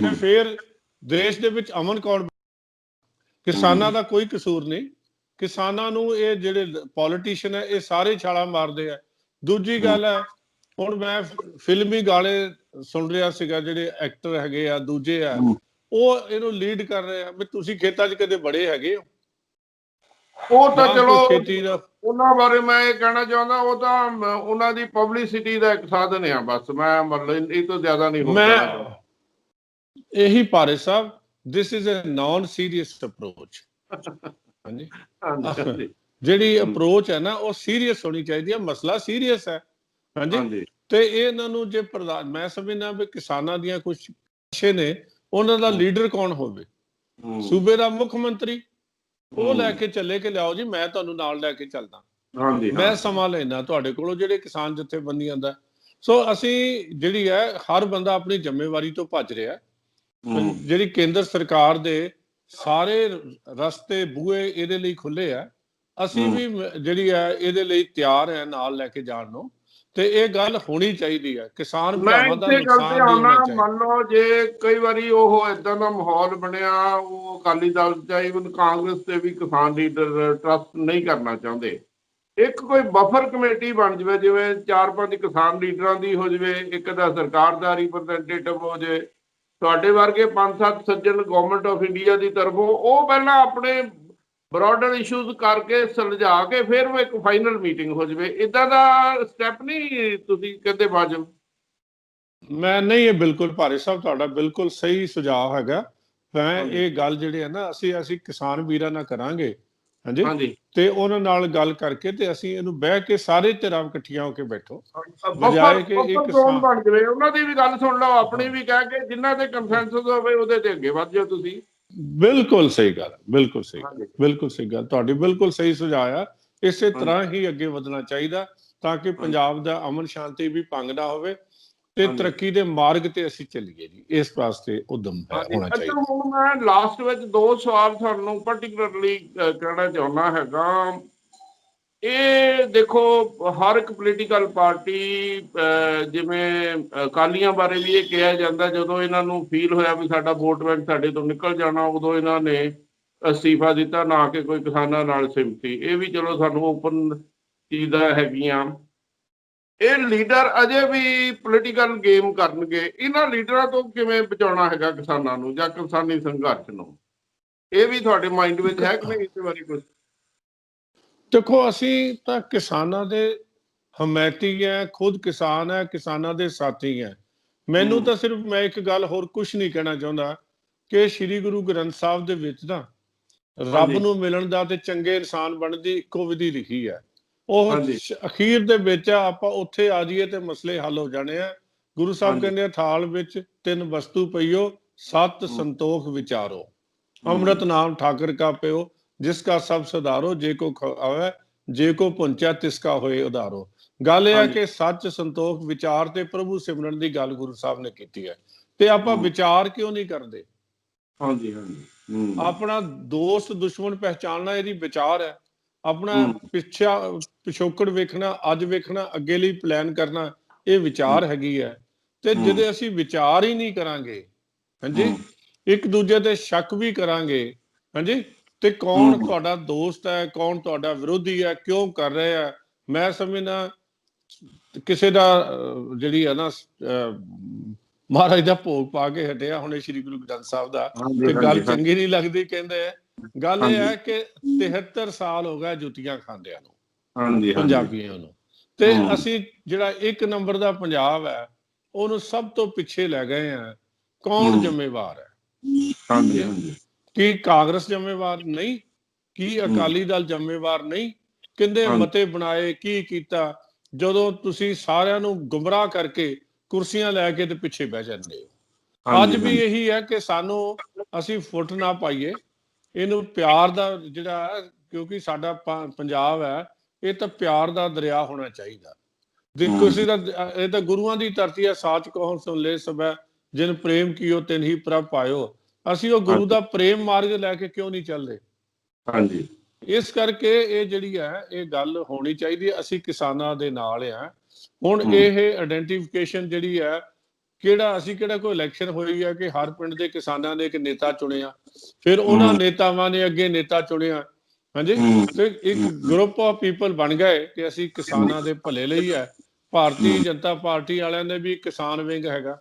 ਤੇ ਫਿਰ ਦੇਸ਼ ਦੇ ਵਿੱਚ ਅਮਨ ਕੌਣ? ਕਿਸਾਨਾਂ ਦਾ ਕੋਈ ਕਸੂਰ ਨਹੀਂ। ਕਿਸਾਨਾਂ ਨੂੰ ਇਹ ਜਿਹੜੇ ਪੋਲੀਟੀਸ਼ੀਅਨ ਹੈ, ਇਹ ਸਾਰੇ ਛਾਲਾਂ ਮਾਰਦੇ ਆ। ਦੂਜੀ ਗੱਲ ਹੈ, ਹੁਣ ਮੈਂ ਫਿਲਮੀ ਗਾਣੇ ਸੁਣ ਰਿਹਾ ਸੀਗਾ, ਜਿਹੜੇ ਐਕਟਰ ਹੈਗੇ ਆ, ਦੂਜੇ ਆ, ਉਹ ਇਹਨੂੰ ਲੀਡ ਕਰ ਰਹੇ ਆ ਵੀ ਤੁਸੀਂ ਖੇਤਾਂ 'ਚ ਕਦੇ ਬੜੇ ਹੈਗੇ ਹੋ? ਉਹ ਤਾਂ ਚਲੋ ਉਹਨਾਂ ਬਾਰੇ ਮੈਂ ਇਹ ਕਹਿਣਾ ਚਾਹੁੰਦਾ, ਉਹ ਤਾਂ ਉਹਨਾਂ ਦੀ ਪਬਲਿਸਿਟੀ ਦਾ ਇੱਕ ਸਾਧਨ ਆ ਬਸ। ਮੈਂ ਮਤਲਬ ਇਹ ਤੋਂ ਜ਼ਿਆਦਾ ਨਹੀਂ ਹੁੰਦਾ। ਇਹੀ ਭਾਰੇ ਸਾਹਿਬ, this is a non serious approach. ਹਾਂਜੀ, ਜਿਹੜੀ ਅਪਰੋਚ ਹੈ ਨਾ, ਉਹ ਸੀਰੀਅਸ ਹੋਣੀ ਚਾਹੀਦੀ ਹੈ। ਮਸਲਾ ਸੀਰੀਅਸ ਹੈ। ਹਾਂਜੀ, ਤੇ ਇਹਨਾਂ ਨੂੰ ਜੇ ਪ੍ਰਧਾਨ, ਮੈਂ ਸਮਝਦਾ ਵੀ ਕਿਸਾਨਾਂ ਦੀਆਂ ਕੁਛ ਅੱਛੇ ਨੇ, ਉਹਨਾਂ ਦਾ ਲੀਡਰ ਕੌਣ ਹੋਵੇ? ਸੂਬੇ ਦਾ ਮੁੱਖ ਮੰਤਰੀ, ਉਹ ਲੈ ਕੇ ਚੱਲੇ ਕਿ ਲਿਆਓ ਜੀ, ਮੈਂ ਤੁਹਾਨੂੰ ਨਾਲ ਲੈ ਕੇ ਚੱਲਦਾ, ਮੈਂ ਸਮਾਂ ਲੈਣਾ ਤੁਹਾਡੇ ਕੋਲੋਂ, ਜਿਹੜੇ ਕਿਸਾਨ ਜਥੇਬੰਦੀਆਂ ਦਾ। ਸੋ ਅਸੀਂ ਜਿਹੜੀ ਹੈ, ਹਰ ਬੰਦਾ ਆਪਣੀ ਜ਼ਿੰਮੇਵਾਰੀ ਤੋਂ ਭੱਜ ਰਿਹਾ। ਜਿਹੜੀ ਕੇਂਦਰ ਸਰਕਾਰ ਦੇ ਸਾਰੇ ਰਸਤੇ, ਬੂਹੇ ਇਹਦੇ ਲਈ ਖੁੱਲੇ ਆ। ਅਸੀਂ ਵੀ ਜਿਹੜੀ ਹੈ ਇਹਦੇ ਲਈ ਤਿਆਰ ਹੈ ਨਾਲ ਲੈ ਕੇ ਜਾਣ ਨੂੰ, ਤੇ ਇਹ ਗੱਲ ਹੋਣੀ ਚਾਹੀਦੀ ਹੈ। ਕਿਸਾਨ ਭਰਾਵਾਂ ਦਾ ਨੁਕਸਾਨ ਨਹੀਂ ਹੋਣਾ ਚਾਹੀਦਾ। ਮੰਨ ਲਓ ਜੇ ਕਈ ਵਾਰੀ ਉਹ ਏਦਾਂ ਦਾ ਮਾਹੌਲ ਬਣਿਆ, ਉਹ ਅਕਾਲੀ ਦਲ ਚਾਹੇ ਕਾਂਗਰਸ ਤੇ ਵੀ ਕਿਸਾਨ ਲੀਡਰ ਟਰਸਟ ਨਹੀਂ ਕਰਨਾ ਚਾਹੁੰਦੇ, ਇੱਕ ਕੋਈ ਬਫਰ ਕਮੇਟੀ ਬਣ ਜਾਵੇ, ਜਿਵੇਂ 4-5 ਕਿਸਾਨ ਲੀਡਰਾਂ ਦੀ ਹੋ ਜਾਵੇ, ਇੱਕ ਦਾ ਸਰਕਾਰ ਦਾ ਰਿਪਰੈਜ਼ੈਂਟੇਟਿਵ ਹੋ ਜਾਵੇ, ਤੁਹਾਡੇ ਵਰਗੇ 5-7 ਸੱਜਣ ਗਵਰਨਮੈਂਟ ਆਫ ਇੰਡੀਆ ਦੀ ਤਰਫੋਂ, ਉਹ ਪਹਿਲਾਂ ਆਪਣੇ ਬਰੋਡਰ ਇਸ਼ੂਜ਼ ਕਰਕੇ ਸੁਲਝਾ ਕੇ ਫਿਰ ਉਹ ਇੱਕ ਫਾਈਨਲ ਮੀਟਿੰਗ ਹੋ ਜਾਵੇ। ਇਦਾਂ ਦਾ ਸਟੈਪ ਨਹੀਂ ਤੁਸੀਂ ਕਹਿੰਦੇ ਵਾਜਬ? ਮੈਂ ਨਹੀਂ, ਇਹ ਬਿਲਕੁਲ ਭਾਰੇ ਸਾਹਿਬ ਤੁਹਾਡਾ ਬਿਲਕੁਲ ਸਹੀ ਸੁਝਾਅ ਹੈਗਾ। ਮੈਂ ਇਹ ਗੱਲ ਜਿਹੜੇ ਹੈ ਨਾ, ਅਸੀਂ ਕਿਸਾਨ ਵੀਰਾਂ ਨਾਲ ਕਰਾਂਗੇ। ਹਾਂਜੀ, ਤੇ ਉਹਨਾਂ ਨਾਲ ਗੱਲ ਕਰਕੇ, ਤੇ ਅਸੀਂ ਇਹਨੂੰ ਬਹਿ ਕੇ ਸਾਰੇ ਧਿਰਾਂ ਇਕੱਠੀਆਂ ਹੋ ਕੇ ਬੈਠੋ, ਬਜਾਏ ਕਿ ਇੱਕ ਜ਼ੋਨ ਬਣ ਜਾਵੇ। ਉਹਨਾਂ ਦੀ ਵੀ ਗੱਲ ਸੁਣ ਲਓ, ਆਪਣੀ ਵੀ ਕਹਿ ਕੇ, ਜਿਨ੍ਹਾਂ ਤੇ ਕੰਸੈਂਸਸ ਹੋਵੇ ਉਹਦੇ ਤੇ ਅੱਗੇ ਵੱਧ ਜਾਓ ਤੁਸੀਂ। ਬਿਲਕੁਲ ਸਹੀ ਗੱਲ, ਬਿਲਕੁਲ ਸਹੀ, ਬਿਲਕੁਲ ਸਹੀ ਗੱਲ ਤੁਹਾਡੀ, ਬਿਲਕੁਲ ਸਹੀ ਸੁਝਾਅ ਆ। ਇਸੇ ਤਰ੍ਹਾਂ ਹੀ ਅੱਗੇ ਵਧਣਾ ਚਾਹੀਦਾ, ਤਾਂ ਕਿ ਪੰਜਾਬ ਦਾ ਅਮਨ ਸ਼ਾਂਤੀ ਵੀ ਭੰਗ ਨਾ ਹੋਵੇ, ਤੇ ਤਰੱਕੀ ਦੇ ਮਾਰਗ ਤੇ ਅਸੀਂ ਚੱਲੀਏ ਜੀ। ਇਸ ਵਾਸਤੇ ਉਦਮ ਹੋਣਾ ਚਾਹੀਦਾ। ਹੁਣ ਮੈਂ ਲਾਸਟ ਵਿੱਚ 2 ਸਵਾਲ ਤੁਹਾਨੂੰ ਪਾਰਟਿਕੂਲਰਲੀ ਕਹਿਣਾ ਚਾਹੁੰਦਾ ਹੈਗਾ। ਇਹ ਦੇਖੋ, ਹਰ ਇੱਕ ਪੋਲੀਟੀਕਲ ਪਾਰਟੀ, ਜਿਵੇਂ ਅਕਾਲੀਆਂ ਬਾਰੇ ਵੀ ਇਹ ਕਿਹਾ ਜਾਂਦਾ, ਜਦੋਂ ਇਹਨਾਂ ਨੂੰ ਫੀਲ ਹੋਇਆ ਵੀ ਸਾਡਾ ਵੋਟ ਬੈਂਕ ਸਾਡੇ ਤੋਂ ਨਿਕਲ ਜਾਣਾ, ਉਦੋਂ ਇਹਨਾਂ ਨੇ ਅਸਤੀਫਾ ਦਿੱਤਾ, ਨਾ ਕਿ ਕੋਈ ਕਿਸਾਨਾਂ ਨਾਲ ਸਿਮਤੀ। ਇਹ ਵੀ ਚਲੋ ਸਾਨੂੰ ਓਪਨ ਚੀਜ਼ਾਂ ਹੈਗੀਆਂ। ਇਹ ਲੀਡਰ ਅਜੇ ਵੀ ਪੋਲੀਟੀਕਲ ਗੇਮ ਕਰਨਗੇ। ਇਹਨਾਂ ਲੀਡਰਾਂ ਤੋਂ ਕਿਵੇਂ ਬਚਾਉਣਾ ਹੈਗਾ ਕਿਸਾਨਾਂ ਨੂੰ ਜਾਂ ਕਿਸਾਨੀ ਸੰਘਰਸ਼ ਨੂੰ? ਇਹ ਵੀ ਤੁਹਾਡੇ ਮਾਈਂਡ ਵਿੱਚ ਹੈ ਕਿ ਨਹੀਂ ਇਸ ਬਾਰੇ ਕੁਝ? ਦੇਖੋ, ਅਸੀਂ ਤਾਂ ਕਿਸਾਨਾਂ ਦੇ ਹਮਾਇਤੀ ਹੈ, ਖੁਦ ਕਿਸਾਨ ਹੈ, ਕਿਸਾਨਾਂ ਦੇ ਸਾਥੀ ਹੈ। ਮੈਨੂੰ ਤਾਂ ਸਿਰਫ, ਮੈਂ ਇੱਕ ਗੱਲ ਹੋਰ ਕੁਝ ਨਹੀਂ ਕਹਿਣਾ ਚਾਹੁੰਦਾ ਕਿ ਸ੍ਰੀ ਗੁਰੂ ਗ੍ਰੰਥ ਸਾਹਿਬ ਦੇ ਵਿੱਚ ਨਾ ਰੱਬ ਨੂੰ ਮਿਲਣ ਦਾ ਤੇ ਚੰਗੇ ਇਨਸਾਨ ਬਣਨ ਦੀ ਇੱਕੋ ਵਿਧੀ ਲਿਖੀ ਹੈ। ਉਹ ਅਖੀਰ ਦੇ ਵਿੱਚ ਆਪਾਂ ਉੱਥੇ ਆ ਜਾਈਏ ਤੇ ਮਸਲੇ ਹੱਲ ਹੋ ਜਾਣੇ ਆ। ਗੁਰੂ ਸਾਹਿਬ ਕਹਿੰਦੇ ਥਾਲ ਵਿੱਚ 3 ਵਸਤੂ ਪਈਓ, 7 ਸੰਤੋਖ ਵਿਚਾਰੋ, ਅੰਮ੍ਰਿਤ ਨਾਮ ਠਾਕਰ ਕਾ ਪਿਓ, ਜਿਸ ਕਾ ਸਭ ਸੁਧਾਰੋ, ਜੇ ਕੋ ਖਾਵੇ ਜੇ ਕੋ ਪੁੰਚਾ ਤਿਸ ਕਾ ਹੋਏ ਉਧਾਰੋ। ਗੱਲ ਇਹ ਹੈ ਕਿ ਸੱਚ, ਸੰਤੋਖ, ਵਿਚਾਰ ਤੇ ਪ੍ਰਭੂ ਸਿਮਰਨ ਦੀ ਗੱਲ ਗੁਰੂ ਸਾਹਿਬ ਨੇ ਕੀਤੀ ਹੈ। ਤੇ ਆਪਾਂ ਵਿਚਾਰ ਕਿਉਂ ਨਹੀਂ ਕਰਦੇ? ਆਪਣਾ ਦੋਸਤ ਦੁਸ਼ਮਣ ਪਹਿਚਾਨਣਾ ਇਹਦੀ ਵਿਚਾਰ ਹੈ। ਆਪਣਾ ਪਿਛੋਕੜ ਵੇਖਣਾ, ਅੱਜ ਵੇਖਣਾ, ਅੱਗੇ ਲਈ ਪਲਾਨ ਕਰਨਾ, ਇਹ ਵਿਚਾਰ ਹੈਗੀ ਹੈ। ਤੇ ਜਦੋਂ ਅਸੀਂ ਵਿਚਾਰ ਹੀ ਨਹੀਂ ਕਰਾਂਗੇ, ਹਾਂਜੀ, ਇੱਕ ਦੂਜੇ ਤੇ ਸ਼ੱਕ ਵੀ ਕਰਾਂਗੇ, ਹਾਂਜੀ, ਤੇ ਕੌਣ ਤੁਹਾਡਾ ਦੋਸਤ ਹੈ, ਕੌਣ ਤੁਹਾਡਾ ਵਿਰੋਧੀ ਹੈ, ਕਿਉਂ ਕਰ ਰਿਹਾ ਹੈ? ਮੈਂ ਸਮਝਦਾ ਕਿਸੇ ਦਾ ਜਿਹੜੀ ਹੈ ਨਾ ਮਹਾਰਾਜ ਦਾ ਭੋਗ ਪਾ ਕੇ ਹਟਿਆ ਹੁਣੇ ਸ੍ਰੀ ਗੁਰੂ ਗ੍ਰੰਥ ਸਾਹਿਬ ਦਾ, ਤੇ ਗੱਲ ਚੰਗੀ ਨਹੀਂ ਲੱਗਦੀ। ਕਹਿੰਦੇ ਗੱਲ ਇਹ ਹੈ ਕਿ 73 ਸਾਲ ਹੋ ਗਏ ਜੁੱਤੀਆਂ ਖਾਂਦਿਆਂ ਨੂੰ, ਪੰਜਾਬੀਆਂ ਨੂੰ, ਤੇ ਅਸੀਂ ਜਿਹੜਾ 1 ਨੰਬਰ ਦਾ ਪੰਜਾਬ ਹੈ ਉਹਨੂੰ ਸਭ ਤੋਂ ਪਿੱਛੇ ਲੈ ਗਏ ਆ। ਕੌਣ ਜ਼ਿੰਮੇਵਾਰ ਹੈ? ਕੀ ਕਾਂਗਰਸ ਜ਼ਿੰਮੇਵਾਰ ਨਹੀਂ? ਕੀ ਅਕਾਲੀ ਦਲ ਜ਼ਿੰਮੇਵਾਰ ਨਹੀਂ? ਕਿੰਦੇ ਮਤੇ ਬਣਾਏ, ਕੀ ਕੀਤਾ? ਜਦੋਂ ਤੁਸੀਂ ਸਾਰਿਆਂ ਨੂੰ ਗੁੰਮਰਾਹ ਕਰਕੇ ਕੁਰਸੀਆਂ ਲੈ ਕੇ ਤੇ ਪਿੱਛੇ ਬਹਿ ਜਾਂਦੇ ਹੋ। ਅੱਜ ਵੀ ਇਹੀ ਹੈ ਕਿ ਸਾਨੂੰ, ਅਸੀਂ ਫੁੱਟ ਨਾ ਪਾਈਏ ਇਹਨੂੰ, ਪਿਆਰ ਦਾ ਜਿਹੜਾ, ਕਿਉਂਕਿ ਸਾਡਾ ਪੰਜਾਬ ਹੈ, ਇਹ ਤਾਂ ਪਿਆਰ ਦਾ ਦਰਿਆ ਹੋਣਾ ਚਾਹੀਦਾ। ਕਿਸੇ ਦਾ, ਇਹ ਤਾਂ ਗੁਰੂਆਂ ਦੀ ਧਰਤੀ ਹੈ। ਸਾਚ ਕਹੋ ਸੁਣ ਲੈ ਸਭੈ, ਜਿਨ ਪ੍ਰੇਮ ਕੀਓ ਤਿਨ ਹੀ ਪ੍ਰਭ ਪਾਇਓ। ਅਸੀਂ ਉਹ ਗੁਰੂ ਦਾ ਪ੍ਰੇਮ ਮਾਰਗ ਲੈ ਕੇ ਕਿਉਂ ਨਹੀਂ ਚੱਲਦੇ? ਇਸ ਕਰਕੇ ਇਹ ਜਿਹੜੀ ਹੈ, ਇਹ ਗੱਲ ਹੋਣੀ ਚਾਹੀਦੀ ਹੈ। ਅਸੀਂ ਕਿਸਾਨਾਂ ਦੇ ਨਾਲ ਆ। ਹੁਣ ਇਹ ਆਇਡੈਂਟੀਫਿਕੇਸ਼ਨ ਜਿਹੜੀ ਹੈ, ਕਿਹੜਾ, ਅਸੀਂ ਕਿਹੜਾ ਕੋਈ ਇਲੈਕਸ਼ਨ ਹੋਈ ਹੈ ਕਿ ਹਰ ਪਿੰਡ ਦੇ ਕਿਸਾਨਾਂ ਨੇ ਇੱਕ ਨੇਤਾ ਚੁਣਿਆ, ਫਿਰ ਉਹਨਾਂ ਨੇਤਾਵਾਂ ਨੇ ਅੱਗੇ ਨੇਤਾ ਚੁਣਿਆ, ਹਾਂਜੀ, ਤੇ ਇੱਕ ਗਰੁੱਪ ਆਫ ਪੀਪਲ ਬਣ ਗਏ ਕਿ ਅਸੀਂ ਕਿਸਾਨਾਂ ਦੇ ਭਲੇ ਲਈ ਹੈ। ਭਾਰਤੀ ਜਨਤਾ ਪਾਰਟੀ ਵਾਲਿਆਂ ਦੇ ਵੀ ਕਿਸਾਨ ਵਿੰਗ ਹੈਗਾ,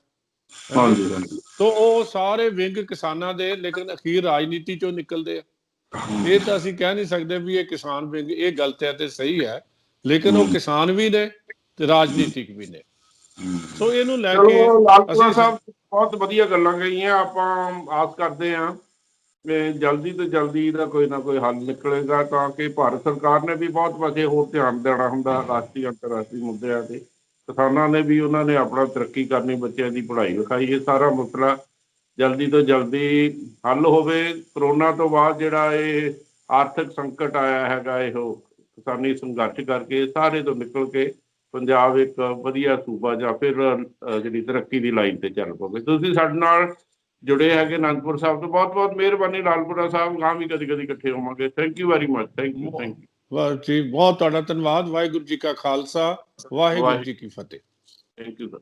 ਤਾਂ ਉਹ ਸਾਰੇ ਵਿੰਗ ਕਿਸਾਨਾਂ ਦੇ, ਲੇਕਿਨ ਅਖੀਰ ਰਾਜਨੀਤੀ ਚੋਂ ਨਿਕਲਦੇ ਆ। ਇਹ ਤਾਂ ਅਸੀਂ ਕਹਿ ਨਹੀਂ ਸਕਦੇ ਵੀ ਇਹ ਕਿਸਾਨ ਵਿੰਗ, ਇਹ ਗਲਤ ਹੈ ਤੇ ਸਹੀ ਹੈ, ਲੇਕਿਨ ਉਹ ਕਿਸਾਨ ਵੀ ਨੇ ਤੇ ਰਾਜਨੀਤਿਕ ਵੀ ਨੇ। ਸੋ ਇਹਨੂੰ ਲੈ ਕੇ ਲਾਲਪੁਰਾ ਸਾਹਿਬ ਬਹੁਤ ਵਧੀਆ ਗੱਲਾਂ ਕਹੀਆਂ। ਆਪਾਂ ਆਸ ਕਰਦੇ ਹਾਂ ਜਲਦੀ ਤੋਂ ਜਲਦੀ ਇਹਦਾ ਕੋਈ ਨਾ ਕੋਈ ਹੱਲ ਨਿਕਲੇਗਾ, ਤਾਂ ਕਿ ਭਾਰਤ ਸਰਕਾਰ ਨੇ ਵੀ ਬਹੁਤ ਪਾਸੇ ਹੋਰ ਧਿਆਨ ਦੇਣਾ ਹੁੰਦਾ ਰਾਸ਼ਟਰੀ ਅੰਤਰਰਾਸ਼ਟਰੀ ਮੁੱਦਿਆਂ ਤੇ। ਕਿਸਾਨਾਂ ਨੇ ਵੀ, ਉਹਨਾਂ ਨੇ ਆਪਣਾ ਤਰੱਕੀ ਕਰਨੀ, ਬੱਚਿਆਂ ਦੀ ਪੜ੍ਹਾਈ ਲਿਖਾਈ, ਇਹ ਸਾਰਾ ਮਸਲਾ ਜਲਦੀ ਤੋਂ ਜਲਦੀ ਹੱਲ ਹੋਵੇ। ਕਰੋਨਾ ਤੋਂ ਬਾਅਦ ਜਿਹੜਾ ਇਹ ਆਰਥਿਕ ਸੰਕਟ ਆਇਆ ਹੈਗਾ, ਇਹੋ ਕਿਸਾਨੀ ਸੰਘਰਸ਼ ਕਰਕੇ ਸਾਰੇ ਤੋਂ ਨਿਕਲ ਕੇ ਪੰਜਾਬ ਇੱਕ ਵਧੀਆ ਸੂਬਾ ਜਾਂ ਫਿਰ ਜਿਹੜੀ ਤਰੱਕੀ ਦੀ ਲਾਈਨ ਤੇ ਚੱਲ ਪਵੇ। ਤੁਸੀਂ ਸਾਡੇ ਨਾਲ ਜੁੜੇ ਹੈਗੇ ਅਨੰਦਪੁਰ ਸਾਹਿਬ ਤੋਂ, ਬਹੁਤ ਬਹੁਤ ਮਿਹਰਬਾਨੀ ਲਾਲਪੁਰਾ ਸਾਹਿਬ। ਗਾਂ ਵੀ ਕਦੀ ਕਦੀ ਇਕੱਠੇ ਹੋਵਾਂਗੇ। Thank you very much. Thank you ਵਾਹ ਜੀ, ਬਹੁਤ ਤੁਹਾਡਾ ਧੰਨਵਾਦ। ਵਾਹਿਗੁਰੂ ਜੀ ਕਾ ਖਾਲਸਾ, ਵਾਹਿਗੁਰੂ ਜੀ ਕੀ ਫਤਿਹ। Thank you sir.